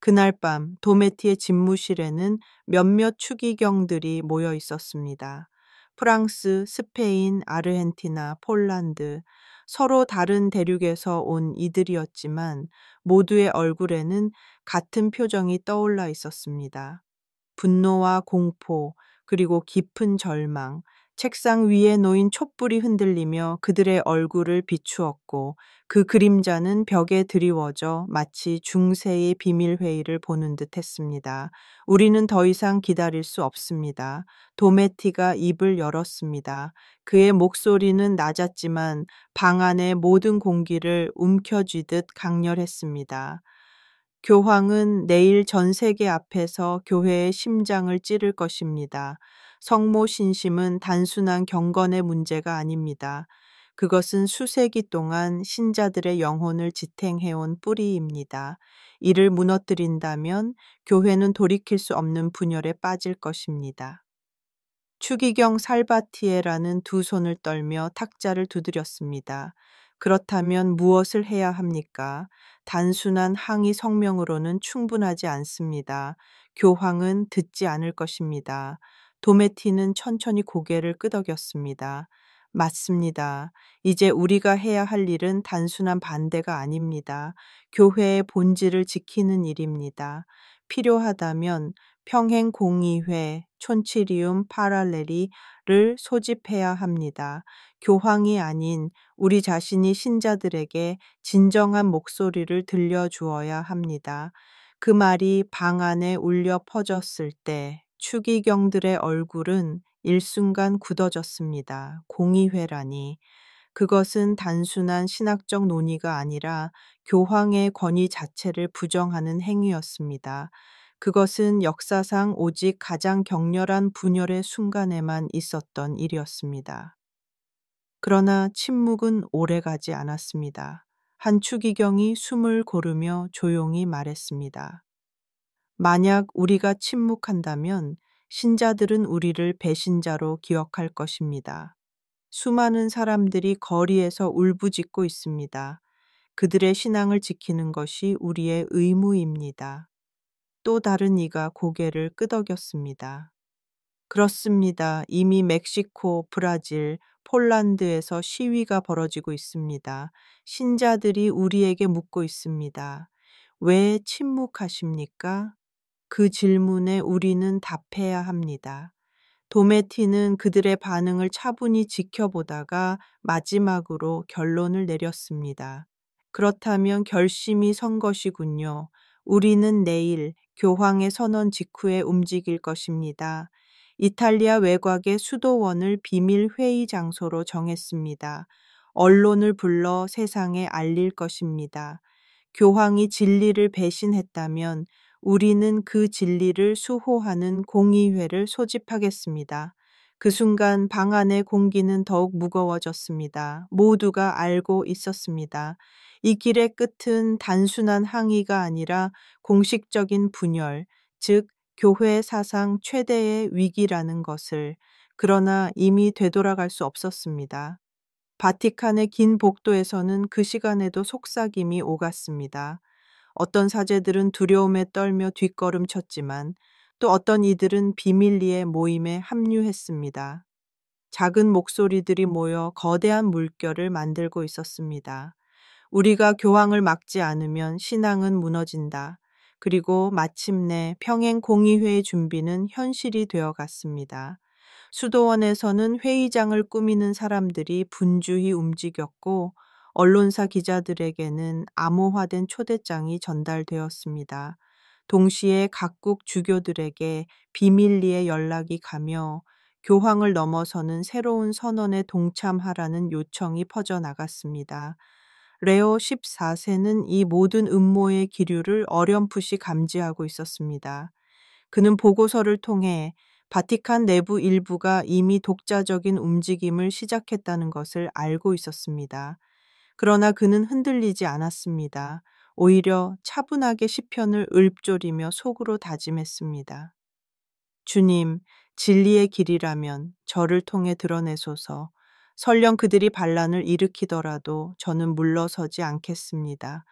그날 밤 도메티의 집무실에는 몇몇 추기경들이 모여 있었습니다. 프랑스, 스페인, 아르헨티나, 폴란드, 서로 다른 대륙에서 온 이들이었지만 모두의 얼굴에는 같은 표정이 떠올라 있었습니다. 분노와 공포, 그리고 깊은 절망, 책상 위에 놓인 촛불이 흔들리며 그들의 얼굴을 비추었고 그 그림자는 벽에 드리워져 마치 중세의 비밀회의를 보는 듯 했습니다. 우리는 더 이상 기다릴 수 없습니다. 도메티가 입을 열었습니다. 그의 목소리는 낮았지만 방 안의 모든 공기를 움켜쥐듯 강렬했습니다. 교황은 내일 전 세계 앞에서 교회의 심장을 찌를 것입니다. 성모 신심은 단순한 경건의 문제가 아닙니다. 그것은 수세기 동안 신자들의 영혼을 지탱해온 뿌리입니다. 이를 무너뜨린다면 교회는 돌이킬 수 없는 분열에 빠질 것입니다. 추기경 살바티에라는 두 손을 떨며 탁자를 두드렸습니다. 그렇다면 무엇을 해야 합니까? 단순한 항의 성명으로는 충분하지 않습니다. 교황은 듣지 않을 것입니다. 도메티는 천천히 고개를 끄덕였습니다. 맞습니다. 이제 우리가 해야 할 일은 단순한 반대가 아닙니다. 교회의 본질을 지키는 일입니다. 필요하다면 평행 공의회 촌치리움 파랄레리를 소집해야 합니다. 교황이 아닌 우리 자신이 신자들에게 진정한 목소리를 들려주어야 합니다. 그 말이 방 안에 울려 퍼졌을 때 추기경들의 얼굴은 일순간 굳어졌습니다. 공의회라니. 그것은 단순한 신학적 논의가 아니라 교황의 권위 자체를 부정하는 행위였습니다. 그것은 역사상 오직 가장 격렬한 분열의 순간에만 있었던 일이었습니다. 그러나 침묵은 오래가지 않았습니다. 한 추기경이 숨을 고르며 조용히 말했습니다. 만약 우리가 침묵한다면 신자들은 우리를 배신자로 기억할 것입니다. 수많은 사람들이 거리에서 울부짖고 있습니다. 그들의 신앙을 지키는 것이 우리의 의무입니다. 또 다른 이가 고개를 끄덕였습니다. 그렇습니다. 이미 멕시코, 브라질, 폴란드에서 시위가 벌어지고 있습니다. 신자들이 우리에게 묻고 있습니다. 왜 침묵하십니까? 그 질문에 우리는 답해야 합니다. 도메티는 그들의 반응을 차분히 지켜보다가 마지막으로 결론을 내렸습니다. 그렇다면 결심이 선 것이군요. 우리는 내일 교황의 선언 직후에 움직일 것입니다. 이탈리아 외곽의 수도원을 비밀 회의 장소로 정했습니다. 언론을 불러 세상에 알릴 것입니다. 교황이 진리를 배신했다면 우리는 그 진리를 수호하는 공의회를 소집하겠습니다. 그 순간 방 안의 공기는 더욱 무거워졌습니다. 모두가 알고 있었습니다. 이 길의 끝은 단순한 항의가 아니라 공식적인 분열, 즉 교회 사상 최대의 위기라는 것을, 그러나 이미 되돌아갈 수 없었습니다. 바티칸의 긴 복도에서는 그 시간에도 속삭임이 오갔습니다. 어떤 사제들은 두려움에 떨며 뒷걸음쳤지만 또 어떤 이들은 비밀리에 모임에 합류했습니다. 작은 목소리들이 모여 거대한 물결을 만들고 있었습니다. 우리가 교황을 막지 않으면 신앙은 무너진다. 그리고 마침내 평행 공의회의 준비는 현실이 되어 갔습니다. 수도원에서는 회의장을 꾸미는 사람들이 분주히 움직였고, 언론사 기자들에게는 암호화된 초대장이 전달되었습니다. 동시에 각국 주교들에게 비밀리에 연락이 가며 교황을 넘어서는 새로운 선언에 동참하라는 요청이 퍼져나갔습니다. 레오 14세는 이 모든 음모의 기류를 어렴풋이 감지하고 있었습니다. 그는 보고서를 통해 바티칸 내부 일부가 이미 독자적인 움직임을 시작했다는 것을 알고 있었습니다. 그러나 그는 흔들리지 않았습니다. 오히려 차분하게 시편을 읊조리며 속으로 다짐했습니다. 주님, 진리의 길이라면 저를 통해 드러내소서. 설령 그들이 반란을 일으키더라도 저는 물러서지 않겠습니다.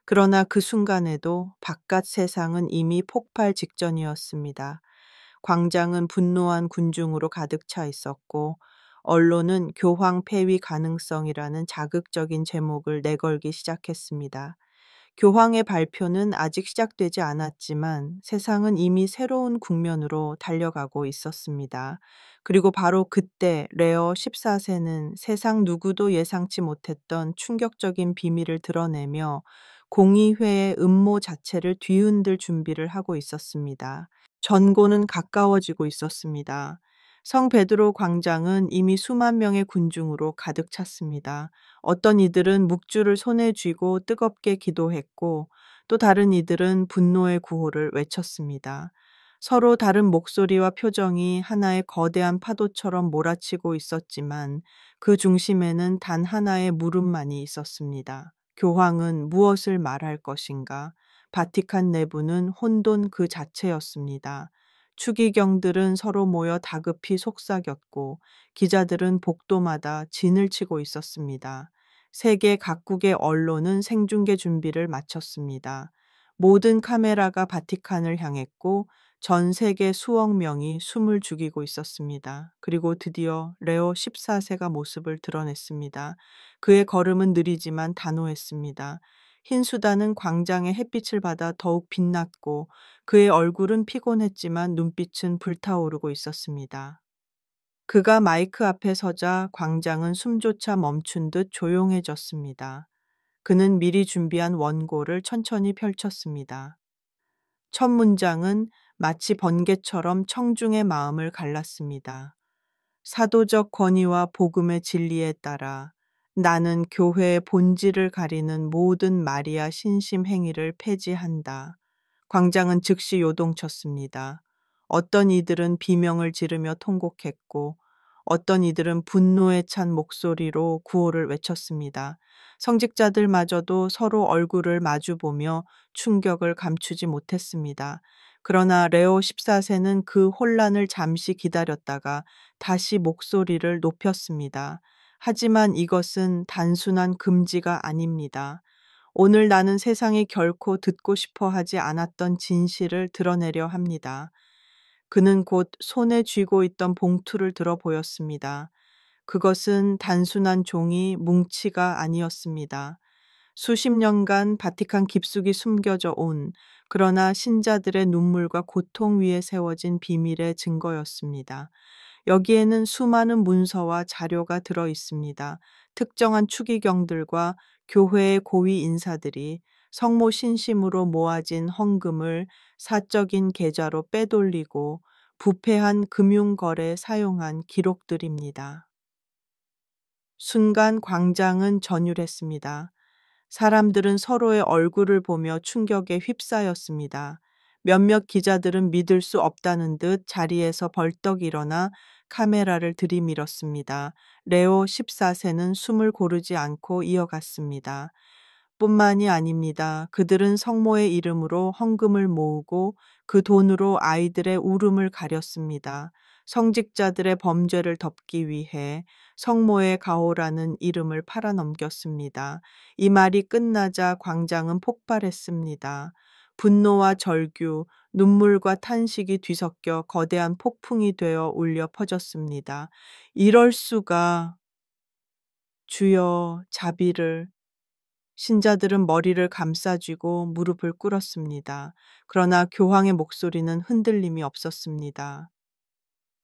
그러나 그 순간에도 바깥 세상은 이미 폭발 직전이었습니다. 광장은 분노한 군중으로 가득 차 있었고, 언론은 교황 폐위 가능성이라는 자극적인 제목을 내걸기 시작했습니다. 교황의 발표는 아직 시작되지 않았지만 세상은 이미 새로운 국면으로 달려가고 있었습니다. 그리고 바로 그때 레어 14세는 세상 누구도 예상치 못했던 충격적인 비밀을 드러내며 공의회의 음모 자체를 뒤흔들 준비를 하고 있었습니다. 전고는 가까워지고 있었습니다. 성 베드로 광장은 이미 수만 명의 군중으로 가득 찼습니다. 어떤 이들은 묵주를 손에 쥐고 뜨겁게 기도했고 또 다른 이들은 분노의 구호를 외쳤습니다. 서로 다른 목소리와 표정이 하나의 거대한 파도처럼 몰아치고 있었지만 그 중심에는 단 하나의 물음만이 있었습니다. 교황은 무엇을 말할 것인가? 바티칸 내부는 혼돈 그 자체였습니다. 추기경들은 서로 모여 다급히 속삭였고 기자들은 복도마다 진을 치고 있었습니다. 세계 각국의 언론은 생중계 준비를 마쳤습니다. 모든 카메라가 바티칸을 향했고 전 세계 수억 명이 숨을 죽이고 있었습니다. 그리고 드디어 레오 14세가 모습을 드러냈습니다. 그의 걸음은 느리지만 단호했습니다. 흰 수단은 광장의 햇빛을 받아 더욱 빛났고 그의 얼굴은 피곤했지만 눈빛은 불타오르고 있었습니다. 그가 마이크 앞에 서자 광장은 숨조차 멈춘 듯 조용해졌습니다. 그는 미리 준비한 원고를 천천히 펼쳤습니다. 첫 문장은 마치 번개처럼 청중의 마음을 갈랐습니다. 사도적 권위와 복음의 진리에 따라 나는 교회의 본질을 가리는 모든 마리아 신심 행위를 폐지한다. 광장은 즉시 요동쳤습니다. 어떤 이들은 비명을 지르며 통곡했고 어떤 이들은 분노에 찬 목소리로 구호를 외쳤습니다. 성직자들마저도 서로 얼굴을 마주보며 충격을 감추지 못했습니다. 그러나 레오 14세는 그 혼란을 잠시 기다렸다가 다시 목소리를 높였습니다. 하지만 이것은 단순한 금지가 아닙니다. 오늘 나는 세상이 결코 듣고 싶어 하지 않았던 진실을 드러내려 합니다. 그는 곧 손에 쥐고 있던 봉투를 들어 보였습니다. 그것은 단순한 종이 뭉치가 아니었습니다. 수십 년간 바티칸 깊숙이 숨겨져 온 그러나 신자들의 눈물과 고통 위에 세워진 비밀의 증거였습니다. 여기에는 수많은 문서와 자료가 들어 있습니다. 특정한 추기경들과 교회의 고위 인사들이 성모 신심으로 모아진 헌금을 사적인 계좌로 빼돌리고 부패한 금융거래에 사용한 기록들입니다. 순간 광장은 전율했습니다. 사람들은 서로의 얼굴을 보며 충격에 휩싸였습니다. 몇몇 기자들은 믿을 수 없다는 듯 자리에서 벌떡 일어나 카메라를 들이밀었습니다. 레오 14세는 숨을 고르지 않고 이어갔습니다. 뿐만이 아닙니다. 그들은 성모의 이름으로 헌금을 모으고 그 돈으로 아이들의 울음을 가렸습니다. 성직자들의 범죄를 덮기 위해 성모의 가호라는 이름을 팔아넘겼습니다. 이 말이 끝나자 광장은 폭발했습니다. 분노와 절규, 눈물과 탄식이 뒤섞여 거대한 폭풍이 되어 울려 퍼졌습니다. 이럴 수가. 주여 자비를. 신자들은 머리를 감싸쥐고 무릎을 꿇었습니다. 그러나 교황의 목소리는 흔들림이 없었습니다.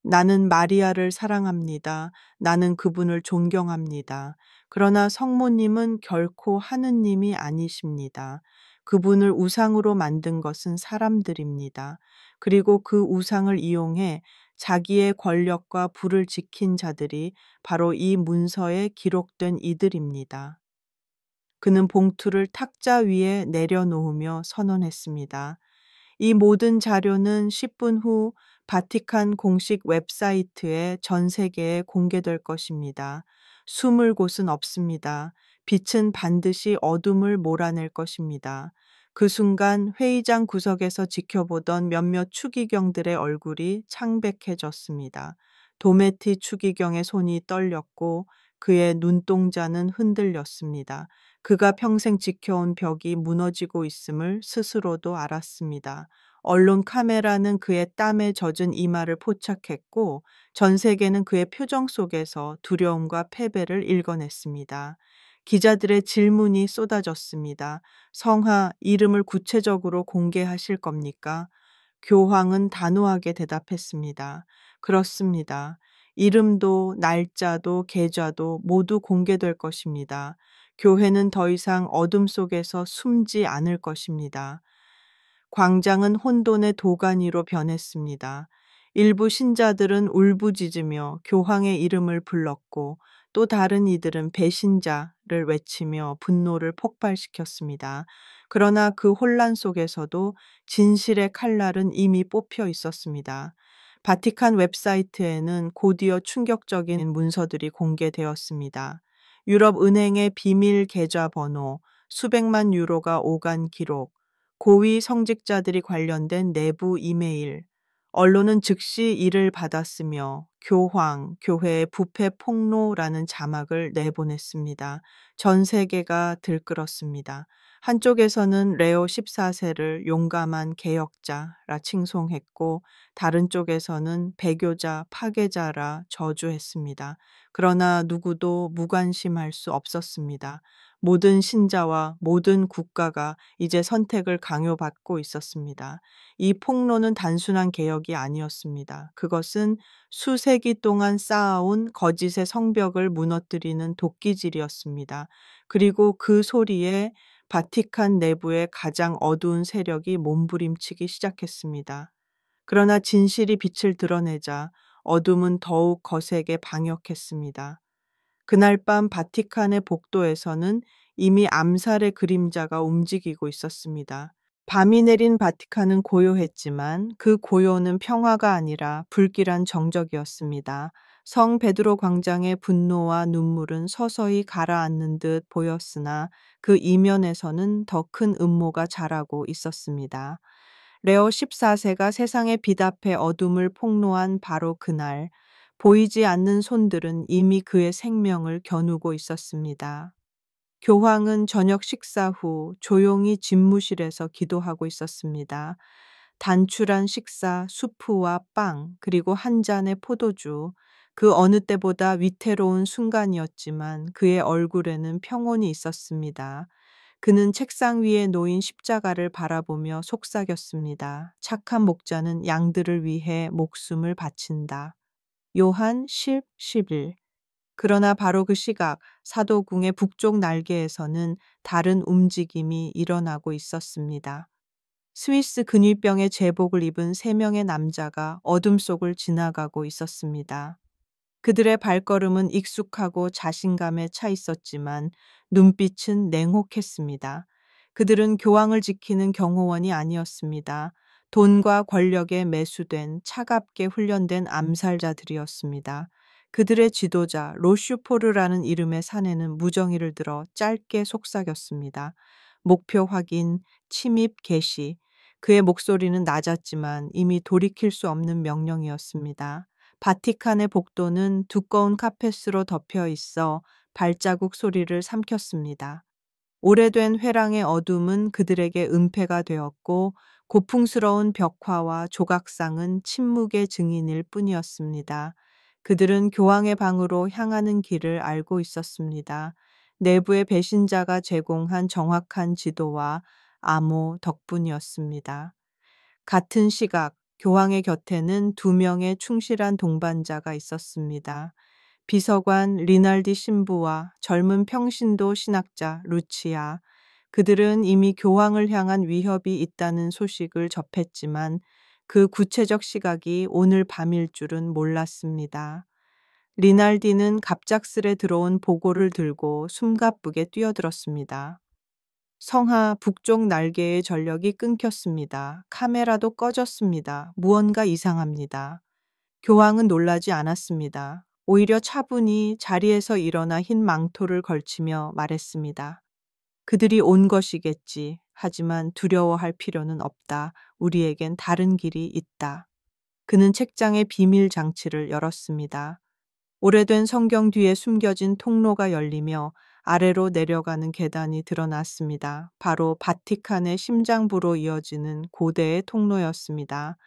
나는 마리아를 사랑합니다. 나는 그분을 존경합니다. 그러나 성모님은 결코 하느님이 아니십니다. 그분을 우상으로 만든 것은 사람들입니다. 그리고 그 우상을 이용해 자기의 권력과 부를 지킨 자들이 바로 이 문서에 기록된 이들입니다. 그는 봉투를 탁자 위에 내려놓으며 선언했습니다. 이 모든 자료는 10분 후 바티칸 공식 웹사이트에 전 세계에 공개될 것입니다. 숨을 곳은 없습니다. 빛은 반드시 어둠을 몰아낼 것입니다. 그 순간 회의장 구석에서 지켜보던 몇몇 추기경들의 얼굴이 창백해졌습니다. 도메티 추기경의 손이 떨렸고 그의 눈동자는 흔들렸습니다. 그가 평생 지켜온 벽이 무너지고 있음을 스스로도 알았습니다. 언론 카메라는 그의 땀에 젖은 이마를 포착했고 전 세계는 그의 표정 속에서 두려움과 패배를 읽어냈습니다. 기자들의 질문이 쏟아졌습니다. 성하, 이름을 구체적으로 공개하실 겁니까? 교황은 단호하게 대답했습니다. 그렇습니다. 이름도 날짜도 계좌도 모두 공개될 것입니다. 교회는 더 이상 어둠 속에서 숨지 않을 것입니다. 광장은 혼돈의 도가니로 변했습니다. 일부 신자들은 울부짖으며 교황의 이름을 불렀고 또 다른 이들은 배신자를 외치며 분노를 폭발시켰습니다. 그러나 그 혼란 속에서도 진실의 칼날은 이미 뽑혀 있었습니다. 바티칸 웹사이트에는 곧이어 충격적인 문서들이 공개되었습니다. 유럽 은행의 비밀 계좌 번호, 수백만 유로가 오간 기록, 고위 성직자들이 관련된 내부 이메일, 언론은 즉시 이를 받았으며 교황, 교회의 부패 폭로라는 자막을 내보냈습니다. 전 세계가 들끓었습니다. 한쪽에서는 레오 14세를 용감한 개혁자라 칭송했고 다른 쪽에서는 배교자, 파괴자라 저주했습니다. 그러나 누구도 무관심할 수 없었습니다. 모든 신자와 모든 국가가 이제 선택을 강요받고 있었습니다. 이 폭로는 단순한 개혁이 아니었습니다. 그것은 수세기 동안 쌓아온 거짓의 성벽을 무너뜨리는 도끼질이었습니다. 그리고 그 소리에 바티칸 내부의 가장 어두운 세력이 몸부림치기 시작했습니다. 그러나 진실이 빛을 드러내자 어둠은 더욱 거세게 방역했습니다. 그날 밤 바티칸의 복도에서는 이미 암살의 그림자가 움직이고 있었습니다. 밤이 내린 바티칸은 고요했지만 그 고요는 평화가 아니라 불길한 정적이었습니다. 성 베드로 광장의 분노와 눈물은 서서히 가라앉는 듯 보였으나 그 이면에서는 더 큰 음모가 자라고 있었습니다. 레오 14세가 세상의 빛 앞에 어둠을 폭로한 바로 그날, 보이지 않는 손들은 이미 그의 생명을 겨누고 있었습니다. 교황은 저녁 식사 후 조용히 집무실에서 기도하고 있었습니다. 단출한 식사, 수프와 빵, 그리고 한 잔의 포도주, 그 어느 때보다 위태로운 순간이었지만 그의 얼굴에는 평온이 있었습니다. 그는 책상 위에 놓인 십자가를 바라보며 속삭였습니다. 착한 목자는 양들을 위해 목숨을 바친다. 요한 10, 11. 그러나 바로 그 시각 사도궁의 북쪽 날개에서는 다른 움직임이 일어나고 있었습니다. 스위스 근위병의 제복을 입은 3명의 남자가 어둠 속을 지나가고 있었습니다. 그들의 발걸음은 익숙하고 자신감에 차 있었지만 눈빛은 냉혹했습니다. 그들은 교황을 지키는 경호원이 아니었습니다. 돈과 권력에 매수된 차갑게 훈련된 암살자들이었습니다. 그들의 지도자 로슈포르라는 이름의 사내는 무정의를 들어 짧게 속삭였습니다. 목표 확인, 침입 개시. 그의 목소리는 낮았지만 이미 돌이킬 수 없는 명령이었습니다. 바티칸의 복도는 두꺼운 카펫으로 덮여 있어 발자국 소리를 삼켰습니다. 오래된 회랑의 어둠은 그들에게 은폐가 되었고 고풍스러운 벽화와 조각상은 침묵의 증인일 뿐이었습니다. 그들은 교황의 방으로 향하는 길을 알고 있었습니다. 내부의 배신자가 제공한 정확한 지도와 암호 덕분이었습니다. 같은 시각 교황의 곁에는 두 명의 충실한 동반자가 있었습니다. 비서관 리날디 신부와 젊은 평신도 신학자 루치아. 그들은 이미 교황을 향한 위협이 있다는 소식을 접했지만 그 구체적 시각이 오늘 밤일 줄은 몰랐습니다. 리날디는 갑작스레 들어온 보고를 들고 숨가쁘게 뛰어들었습니다. 성하 북쪽 날개의 전력이 끊겼습니다. 카메라도 꺼졌습니다. 무언가 이상합니다. 교황은 놀라지 않았습니다. 오히려 차분히 자리에서 일어나 흰 망토를 걸치며 말했습니다. 그들이 온 것이겠지. 하지만 두려워할 필요는 없다. 우리에겐 다른 길이 있다. 그는 책장의 비밀 장치를 열었습니다. 오래된 성경 뒤에 숨겨진 통로가 열리며 아래로 내려가는 계단이 드러났습니다. 바로 바티칸의 심장부로 이어지는 고대의 통로였습니다.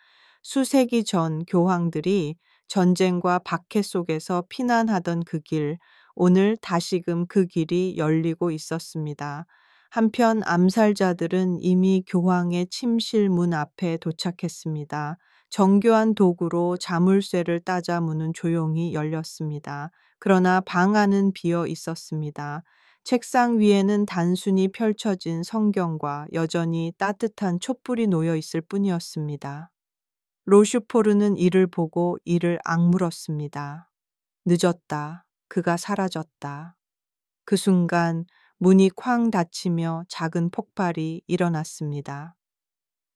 수세기 전 교황들이 전쟁과 박해 속에서 피난하던 그 길, 오늘 다시금 그 길이 열리고 있었습니다. 한편 암살자들은 이미 교황의 침실 문 앞에 도착했습니다. 정교한 도구로 자물쇠를 따자 문은 조용히 열렸습니다. 그러나 방 안은 비어 있었습니다. 책상 위에는 단순히 펼쳐진 성경과 여전히 따뜻한 촛불이 놓여 있을 뿐이었습니다. 로슈포르는 이를 보고 이를 악물었습니다. 늦었다. 그가 사라졌다. 그 순간 문이 쾅 닫히며 작은 폭발이 일어났습니다.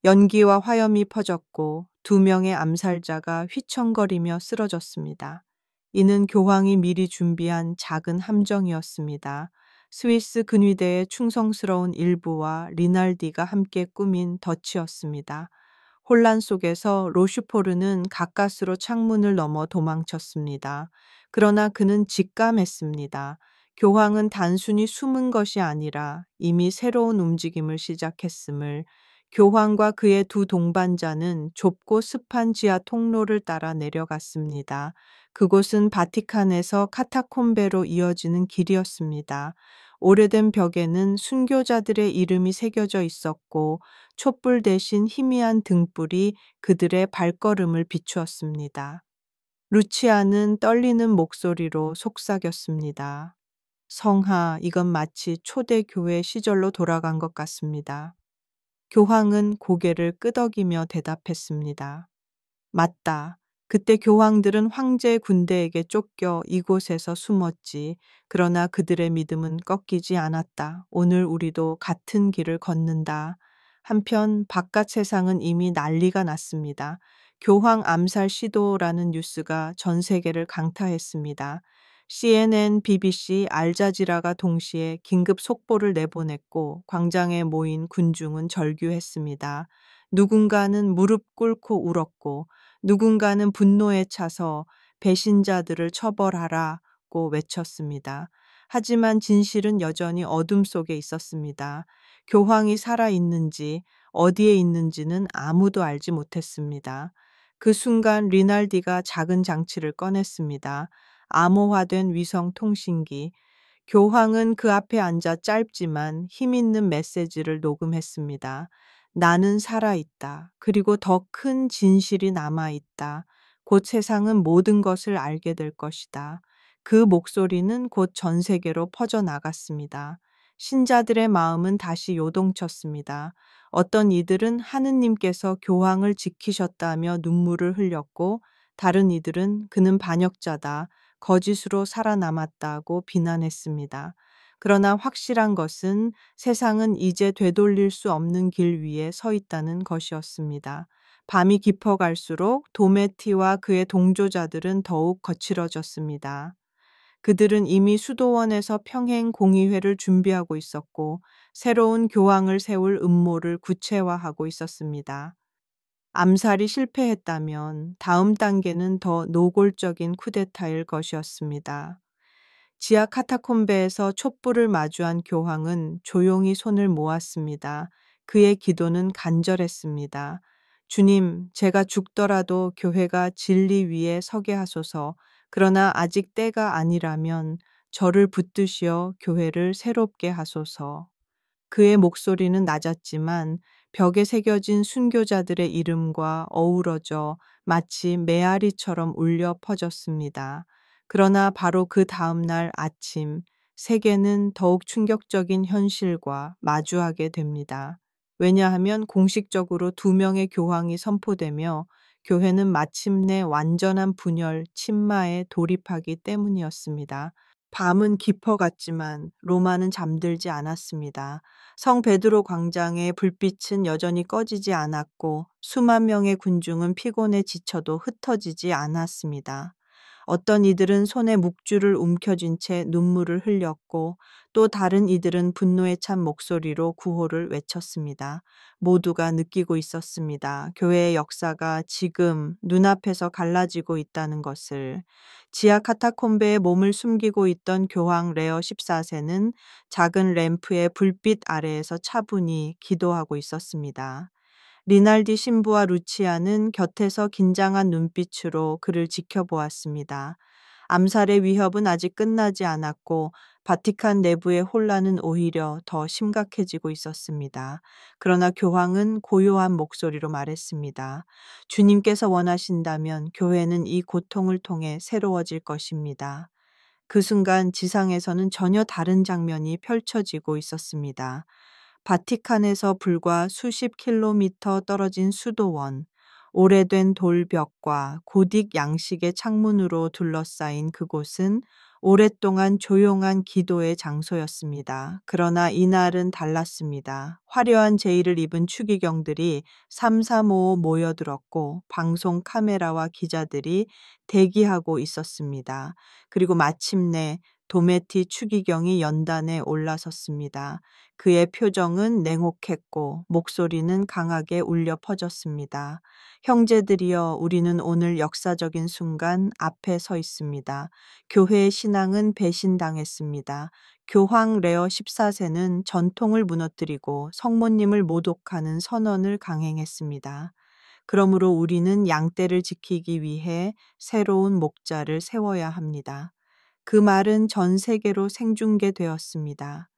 연기와 화염이 퍼졌고 두 명의 암살자가 휘청거리며 쓰러졌습니다. 이는 교황이 미리 준비한 작은 함정이었습니다. 스위스 근위대의 충성스러운 일부와 리날디가 함께 꾸민 덫이었습니다. 혼란 속에서 로슈포르는 가까스로 창문을 넘어 도망쳤습니다. 그러나 그는 직감했습니다. 교황은 단순히 숨은 것이 아니라 이미 새로운 움직임을 시작했음을. 교황과 그의 두 동반자는 좁고 습한 지하 통로를 따라 내려갔습니다. 그곳은 바티칸에서 카타콤베로 이어지는 길이었습니다. 오래된 벽에는 순교자들의 이름이 새겨져 있었고 촛불 대신 희미한 등불이 그들의 발걸음을 비추었습니다. 루치아는 떨리는 목소리로 속삭였습니다. 성하, 이건 마치 초대교회 시절로 돌아간 것 같습니다. 교황은 고개를 끄덕이며 대답했습니다. 맞다. 그때 교황들은 황제 군대에게 쫓겨 이곳에서 숨었지. 그러나 그들의 믿음은 꺾이지 않았다. 오늘 우리도 같은 길을 걷는다. 한편 바깥 세상은 이미 난리가 났습니다. 교황 암살 시도라는 뉴스가 전 세계를 강타했습니다. CNN, BBC, 알자지라가 동시에 긴급 속보를 내보냈고 광장에 모인 군중은 절규했습니다. 누군가는 무릎 꿇고 울었고 누군가는 분노에 차서 배신자들을 처벌하라고 외쳤습니다. 하지만 진실은 여전히 어둠 속에 있었습니다. 교황이 살아있는지 어디에 있는지는 아무도 알지 못했습니다. 그 순간 리날디가 작은 장치를 꺼냈습니다. 암호화된 위성 통신기. 교황은 그 앞에 앉아 짧지만 힘있는 메시지를 녹음했습니다. 나는 살아있다. 그리고 더 큰 진실이 남아있다. 곧 세상은 모든 것을 알게 될 것이다. 그 목소리는 곧 전 세계로 퍼져나갔습니다. 신자들의 마음은 다시 요동쳤습니다. 어떤 이들은 하느님께서 교황을 지키셨다며 눈물을 흘렸고 다른 이들은 그는 반역자다. 거짓으로 살아남았다고 비난했습니다. 그러나 확실한 것은 세상은 이제 되돌릴 수 없는 길 위에 서 있다는 것이었습니다. 밤이 깊어갈수록 도메티와 그의 동조자들은 더욱 거칠어졌습니다. 그들은 이미 수도원에서 평행 공의회를 준비하고 있었고 새로운 교황을 세울 음모를 구체화하고 있었습니다. 암살이 실패했다면 다음 단계는 더 노골적인 쿠데타일 것이었습니다. 지하 카타콤베에서 촛불을 마주한 교황은 조용히 손을 모았습니다. 그의 기도는 간절했습니다. 주님, 제가 죽더라도 교회가 진리 위에 서게 하소서. 그러나 아직 때가 아니라면 저를 붙드시어 교회를 새롭게 하소서. 그의 목소리는 낮았지만 벽에 새겨진 순교자들의 이름과 어우러져 마치 메아리처럼 울려 퍼졌습니다. 그러나 바로 그 다음 날 아침, 세계는 더욱 충격적인 현실과 마주하게 됩니다. 왜냐하면 공식적으로 2명의 교황이 선포되며 교회는 마침내 완전한 분열, 침마에 돌입하기 때문이었습니다. 밤은 깊어갔지만 로마는 잠들지 않았습니다. 성 베드로 광장의 불빛은 여전히 꺼지지 않았고 수만 명의 군중은 피곤에 지쳐도 흩어지지 않았습니다. 어떤 이들은 손에 묵주를 움켜쥔 채 눈물을 흘렸고 또 다른 이들은 분노에 찬 목소리로 구호를 외쳤습니다. 모두가 느끼고 있었습니다. 교회의 역사가 지금 눈앞에서 갈라지고 있다는 것을. 지하 카타콤베에 몸을 숨기고 있던 교황 레어 14세는 작은 램프의 불빛 아래에서 차분히 기도하고 있었습니다. 리날디 신부와 루치아는 곁에서 긴장한 눈빛으로 그를 지켜보았습니다. 암살의 위협은 아직 끝나지 않았고 바티칸 내부의 혼란은 오히려 더 심각해지고 있었습니다. 그러나 교황은 고요한 목소리로 말했습니다. 주님께서 원하신다면 교회는 이 고통을 통해 새로워질 것입니다. 그 순간 지상에서는 전혀 다른 장면이 펼쳐지고 있었습니다. 바티칸에서 불과 수십 킬로미터 떨어진 수도원, 오래된 돌벽과 고딕 양식의 창문으로 둘러싸인 그곳은 오랫동안 조용한 기도의 장소였습니다. 그러나 이날은 달랐습니다. 화려한 제의를 입은 추기경들이 삼삼오오 모여들었고 방송 카메라와 기자들이 대기하고 있었습니다. 그리고 마침내 도메티 추기경이 연단에 올라섰습니다. 그의 표정은 냉혹했고 목소리는 강하게 울려 퍼졌습니다. 형제들이여, 우리는 오늘 역사적인 순간 앞에 서 있습니다. 교회의 신앙은 배신당했습니다. 교황 레어 14세는 전통을 무너뜨리고 성모님을 모독하는 선언을 강행했습니다. 그러므로 우리는 양떼를 지키기 위해 새로운 목자를 세워야 합니다. 그 말은 전 세계로 생중계되었습니다.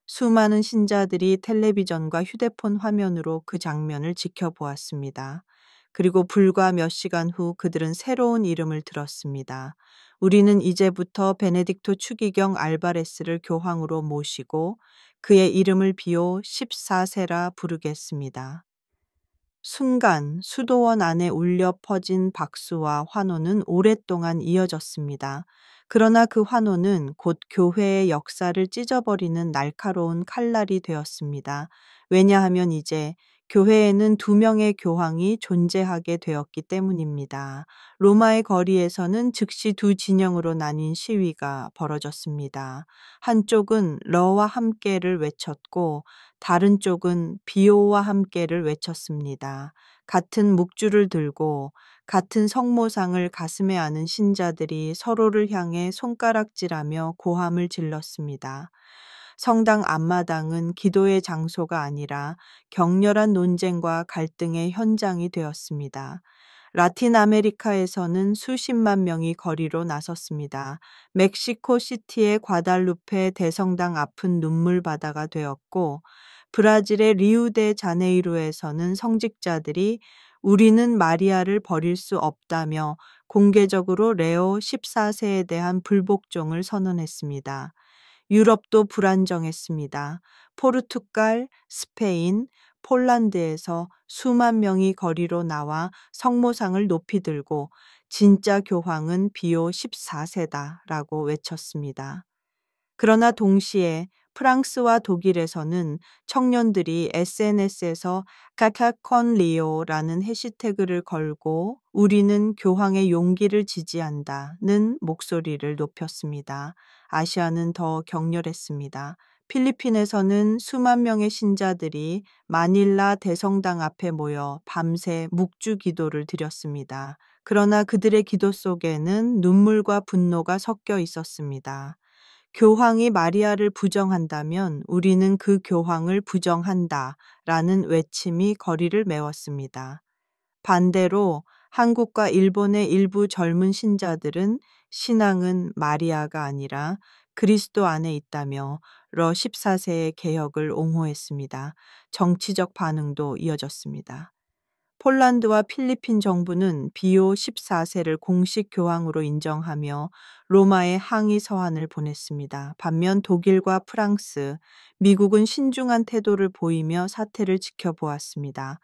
수많은 신자들이 텔레비전과 휴대폰 화면으로 그 장면을 지켜보았습니다. 그리고 불과 몇 시간 후 그들은 새로운 이름을 들었습니다. 우리는 이제부터 베네딕토 추기경 알바레스를 교황으로 모시고 그의 이름을 비오 14세라 부르겠습니다. 순간 수도원 안에 울려 퍼진 박수와 환호는 오랫동안 이어졌습니다. 그러나 그 환호는 곧 교회의 역사를 찢어버리는 날카로운 칼날이 되었습니다. 왜냐하면 이제 교회에는 2명의 교황이 존재하게 되었기 때문입니다. 로마의 거리에서는 즉시 2진영으로 나뉜 시위가 벌어졌습니다. 한쪽은 러와 함께를 외쳤고 다른 쪽은 비오와 함께를 외쳤습니다. 같은 묵주를 들고 같은 성모상을 가슴에 안은 신자들이 서로를 향해 손가락질하며 고함을 질렀습니다. 성당 앞마당은 기도의 장소가 아니라 격렬한 논쟁과 갈등의 현장이 되었습니다. 라틴 아메리카에서는 수십만 명이 거리로 나섰습니다. 멕시코 시티의 과달루페 대성당 앞은 눈물바다가 되었고 브라질의 리우데 자네이루에서는 성직자들이 우리는 마리아를 버릴 수 없다며 공개적으로 레오 14세에 대한 불복종을 선언했습니다. 유럽도 불안정했습니다. 포르투갈, 스페인, 폴란드에서 수만 명이 거리로 나와 성모상을 높이 들고 진짜 교황은 비오 14세다라고 외쳤습니다. 그러나 동시에 프랑스와 독일에서는 청년들이 SNS에서 카카콘리오라는 해시태그를 걸고 우리는 교황의 용기를 지지한다는 목소리를 높였습니다. 아시아는 더 격렬했습니다. 필리핀에서는 수만 명의 신자들이 마닐라 대성당 앞에 모여 밤새 묵주 기도를 드렸습니다. 그러나 그들의 기도 속에는 눈물과 분노가 섞여 있었습니다. 교황이 마리아를 부정한다면 우리는 그 교황을 부정한다 라는 외침이 거리를 메웠습니다. 반대로 한국과 일본의 일부 젊은 신자들은 신앙은 마리아가 아니라 그리스도 안에 있다며 러 14세의 개혁을 옹호했습니다. 정치적 반응도 이어졌습니다. 폴란드와 필리핀 정부는 비오 14세를 공식 교황으로 인정하며 로마에 항의 서한을 보냈습니다. 반면 독일과 프랑스, 미국은 신중한 태도를 보이며 사태를 지켜보았습니다.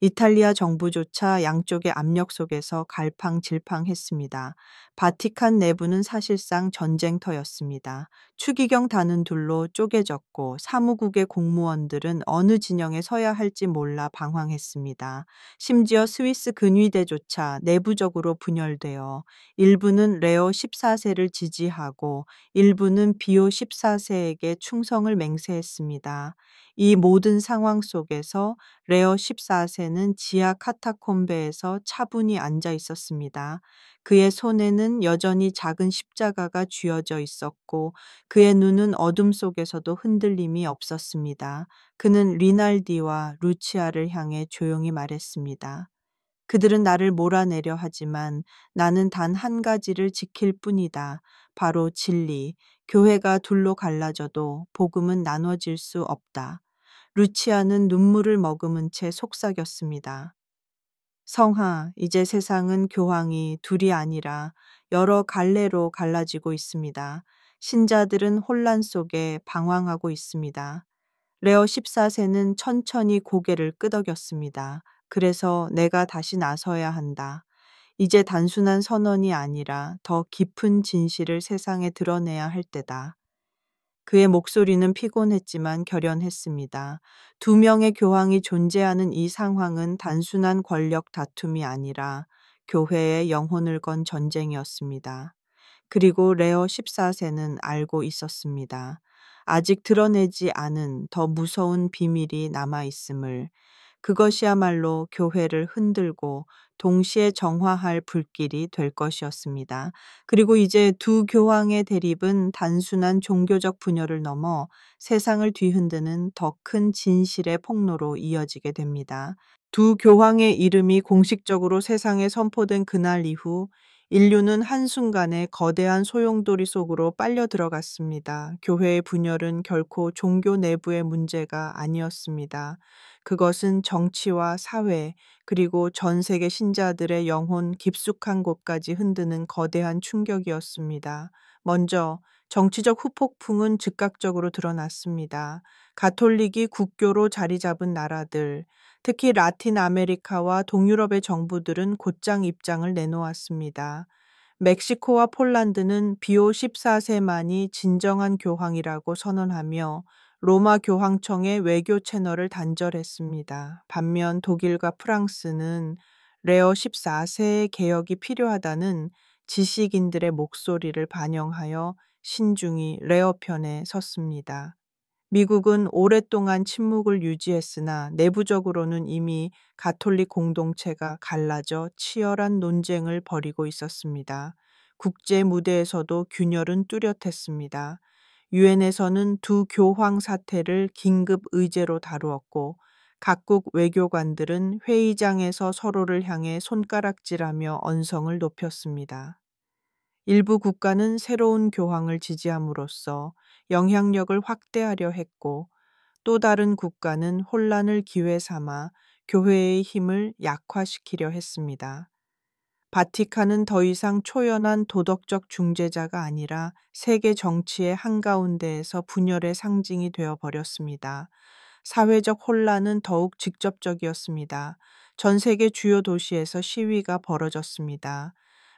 이탈리아 정부조차 양쪽의 압력 속에서 갈팡질팡했습니다. 바티칸 내부는 사실상 전쟁터였습니다. 추기경 다는 둘로 쪼개졌고 사무국의 공무원들은 어느 진영에 서야 할지 몰라 방황했습니다. 심지어 스위스 근위대조차 내부적으로 분열되어 일부는 레오 14세를 지지하고 일부는 비오 14세에게 충성을 맹세했습니다. 이 모든 상황 속에서 레오 14세는 지하 카타콤베에서 차분히 앉아 있었습니다. 그의 손에는 여전히 작은 십자가가 쥐어져 있었고 그의 눈은 어둠 속에서도 흔들림이 없었습니다. 그는 리날디와 루치아를 향해 조용히 말했습니다. 그들은 나를 몰아내려 하지만 나는 단 한 가지를 지킬 뿐이다. 바로 진리. 교회가 둘로 갈라져도 복음은 나눠질 수 없다. 루치아는 눈물을 머금은 채 속삭였습니다. 성하, 이제 세상은 교황이 둘이 아니라 여러 갈래로 갈라지고 있습니다. 신자들은 혼란 속에 방황하고 있습니다. 레오 14세는 천천히 고개를 끄덕였습니다. 그래서 내가 다시 나서야 한다. 이제 단순한 선언이 아니라 더 깊은 진실을 세상에 드러내야 할 때다. 그의 목소리는 피곤했지만 결연했습니다. 두 명의 교황이 존재하는 이 상황은 단순한 권력 다툼이 아니라 교회의 영혼을 건 전쟁이었습니다. 그리고 레오 14세는 알고 있었습니다. 아직 드러내지 않은 더 무서운 비밀이 남아 있음을. 그것이야말로 교회를 흔들고 동시에 정화할 불길이 될 것이었습니다. 그리고 이제 두 교황의 대립은 단순한 종교적 분열을 넘어 세상을 뒤흔드는 더 큰 진실의 폭로로 이어지게 됩니다. 두 교황의 이름이 공식적으로 세상에 선포된 그날 이후 인류는 한순간에 거대한 소용돌이 속으로 빨려 들어갔습니다. 교회의 분열은 결코 종교 내부의 문제가 아니었습니다. 그것은 정치와 사회, 그리고 전 세계 신자들의 영혼 깊숙한 곳까지 흔드는 거대한 충격이었습니다. 먼저 정치적 후폭풍은 즉각적으로 드러났습니다. 가톨릭이 국교로 자리 잡은 나라들, 특히 라틴 아메리카와 동유럽의 정부들은 곧장 입장을 내놓았습니다. 멕시코와 폴란드는 비오 14세만이 진정한 교황이라고 선언하며 로마 교황청의 외교 채널을 단절했습니다. 반면 독일과 프랑스는 레오 14세의 개혁이 필요하다는 지식인들의 목소리를 반영하여 신중히 레오 편에 섰습니다. 미국은 오랫동안 침묵을 유지했으나 내부적으로는 이미 가톨릭 공동체가 갈라져 치열한 논쟁을 벌이고 있었습니다. 국제 무대에서도 균열은 뚜렷했습니다. 유엔에서는 두 교황 사태를 긴급 의제로 다루었고 각국 외교관들은 회의장에서 서로를 향해 손가락질하며 언성을 높였습니다. 일부 국가는 새로운 교황을 지지함으로써 영향력을 확대하려 했고 또 다른 국가는 혼란을 기회 삼아 교회의 힘을 약화시키려 했습니다. 바티칸은 더 이상 초연한 도덕적 중재자가 아니라 세계 정치의 한가운데에서 분열의 상징이 되어 버렸습니다. 사회적 혼란은 더욱 직접적이었습니다. 전 세계 주요 도시에서 시위가 벌어졌습니다.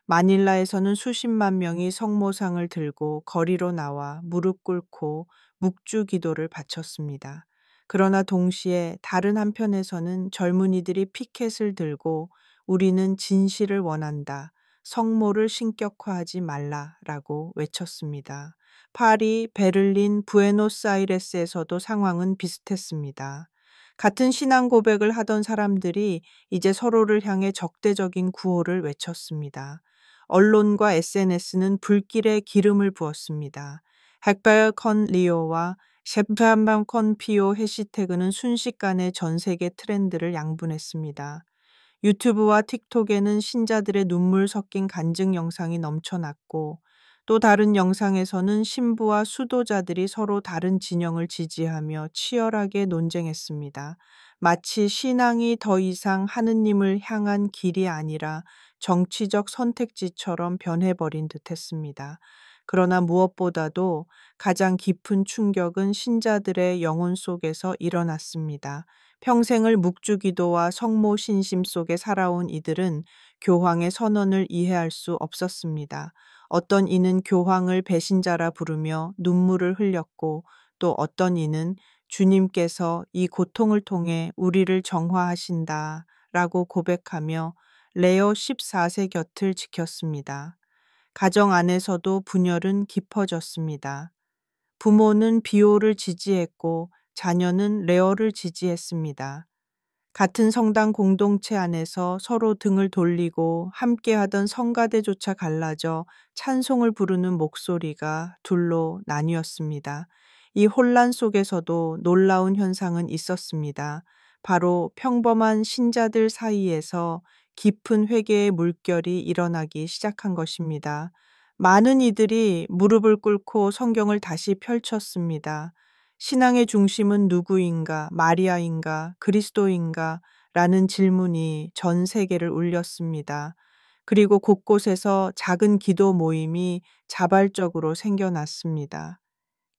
마닐라에서는 수십만 명이 성모상을 들고 거리로 나와 무릎 꿇고 묵주 기도를 바쳤습니다. 그러나 동시에 다른 한편에서는 젊은이들이 피켓을 들고 우리는 진실을 원한다. 성모를 신격화하지 말라라고 외쳤습니다. 파리, 베를린, 부에노스아이레스에서도 상황은 비슷했습니다. 같은 신앙 고백을 하던 사람들이 이제 서로를 향해 적대적인 구호를 외쳤습니다. 언론과 SNS는 불길에 기름을 부었습니다. 핵발 컨 리오와 셰프함밤 컨 피오 해시태그는 순식간에 전 세계 트렌드를 양분했습니다. 유튜브와 틱톡에는 신자들의 눈물 섞인 간증 영상이 넘쳐났고 또 다른 영상에서는 신부와 수도자들이 서로 다른 진영을 지지하며 치열하게 논쟁했습니다. 마치 신앙이 더 이상 하느님을 향한 길이 아니라 정치적 선택지처럼 변해버린 듯 했습니다. 그러나 무엇보다도 가장 깊은 충격은 신자들의 영혼 속에서 일어났습니다. 평생을 묵주기도와 성모 신심 속에 살아온 이들은 교황의 선언을 이해할 수 없었습니다. 어떤 이는 교황을 배신자라 부르며 눈물을 흘렸고 또 어떤 이는 주님께서 이 고통을 통해 우리를 정화하신다 라고 고백하며 레오 14세 곁을 지켰습니다. 가정 안에서도 분열은 깊어졌습니다. 부모는 비오를 지지했고 자녀는 레어를 지지했습니다. 같은 성당 공동체 안에서 서로 등을 돌리고 함께하던 성가대조차 갈라져 찬송을 부르는 목소리가 둘로 나뉘었습니다. 이 혼란 속에서도 놀라운 현상은 있었습니다. 바로 평범한 신자들 사이에서 깊은 회개의 물결이 일어나기 시작한 것입니다. 많은 이들이 무릎을 꿇고 성경을 다시 펼쳤습니다. 신앙의 중심은 누구인가, 마리아인가, 그리스도인가? 라는 질문이 전 세계를 울렸습니다. 그리고 곳곳에서 작은 기도 모임이 자발적으로 생겨났습니다.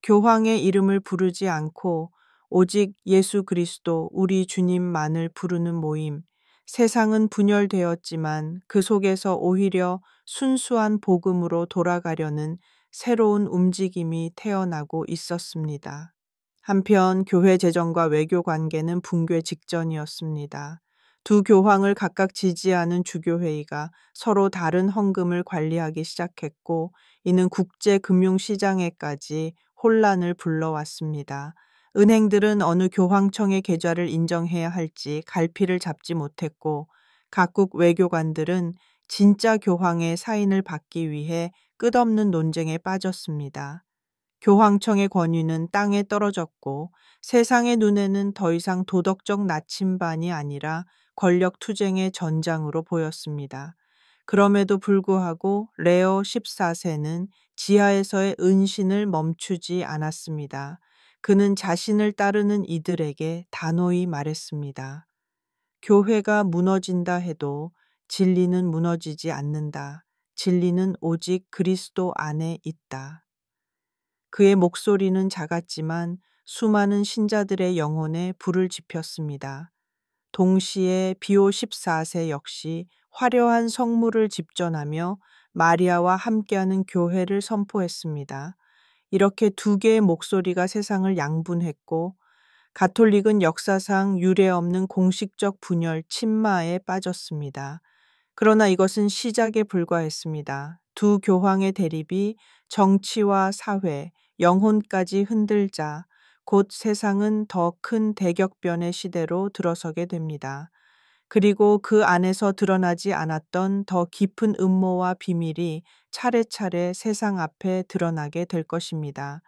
교황의 이름을 부르지 않고 오직 예수 그리스도 우리 주님만을 부르는 모임. 세상은 분열되었지만 그 속에서 오히려 순수한 복음으로 돌아가려는 새로운 움직임이 태어나고 있었습니다. 한편 교회 재정과 외교 관계는 붕괴 직전이었습니다. 두 교황을 각각 지지하는 주교회의가 서로 다른 헌금을 관리하기 시작했고 이는 국제 금융시장에까지 혼란을 불러왔습니다. 은행들은 어느 교황청의 계좌를 인정해야 할지 갈피를 잡지 못했고 각국 외교관들은 진짜 교황의 사인을 받기 위해 끝없는 논쟁에 빠졌습니다. 교황청의 권위는 땅에 떨어졌고 세상의 눈에는 더 이상 도덕적 나침반이 아니라 권력 투쟁의 전장으로 보였습니다. 그럼에도 불구하고 레오 14세는 지하에서의 은신을 멈추지 않았습니다. 그는 자신을 따르는 이들에게 단호히 말했습니다. 교회가 무너진다 해도 진리는 무너지지 않는다. 진리는 오직 그리스도 안에 있다. 그의 목소리는 작았지만 수많은 신자들의 영혼에 불을 지폈습니다. 동시에 비오 14세 역시 화려한 성물을 집전하며 마리아와 함께하는 교회를 선포했습니다. 이렇게 두 개의 목소리가 세상을 양분했고 가톨릭은 역사상 유례없는 공식적 분열 침마에 빠졌습니다. 그러나 이것은 시작에 불과했습니다. 두 교황의 대립이 정치와 사회, 영혼까지 흔들자 곧 세상은 더 큰 대격변의 시대로 들어서게 됩니다. 그리고 그 안에서 드러나지 않았던 더 깊은 음모와 비밀이 차례차례 세상 앞에 드러나게 될 것입니다.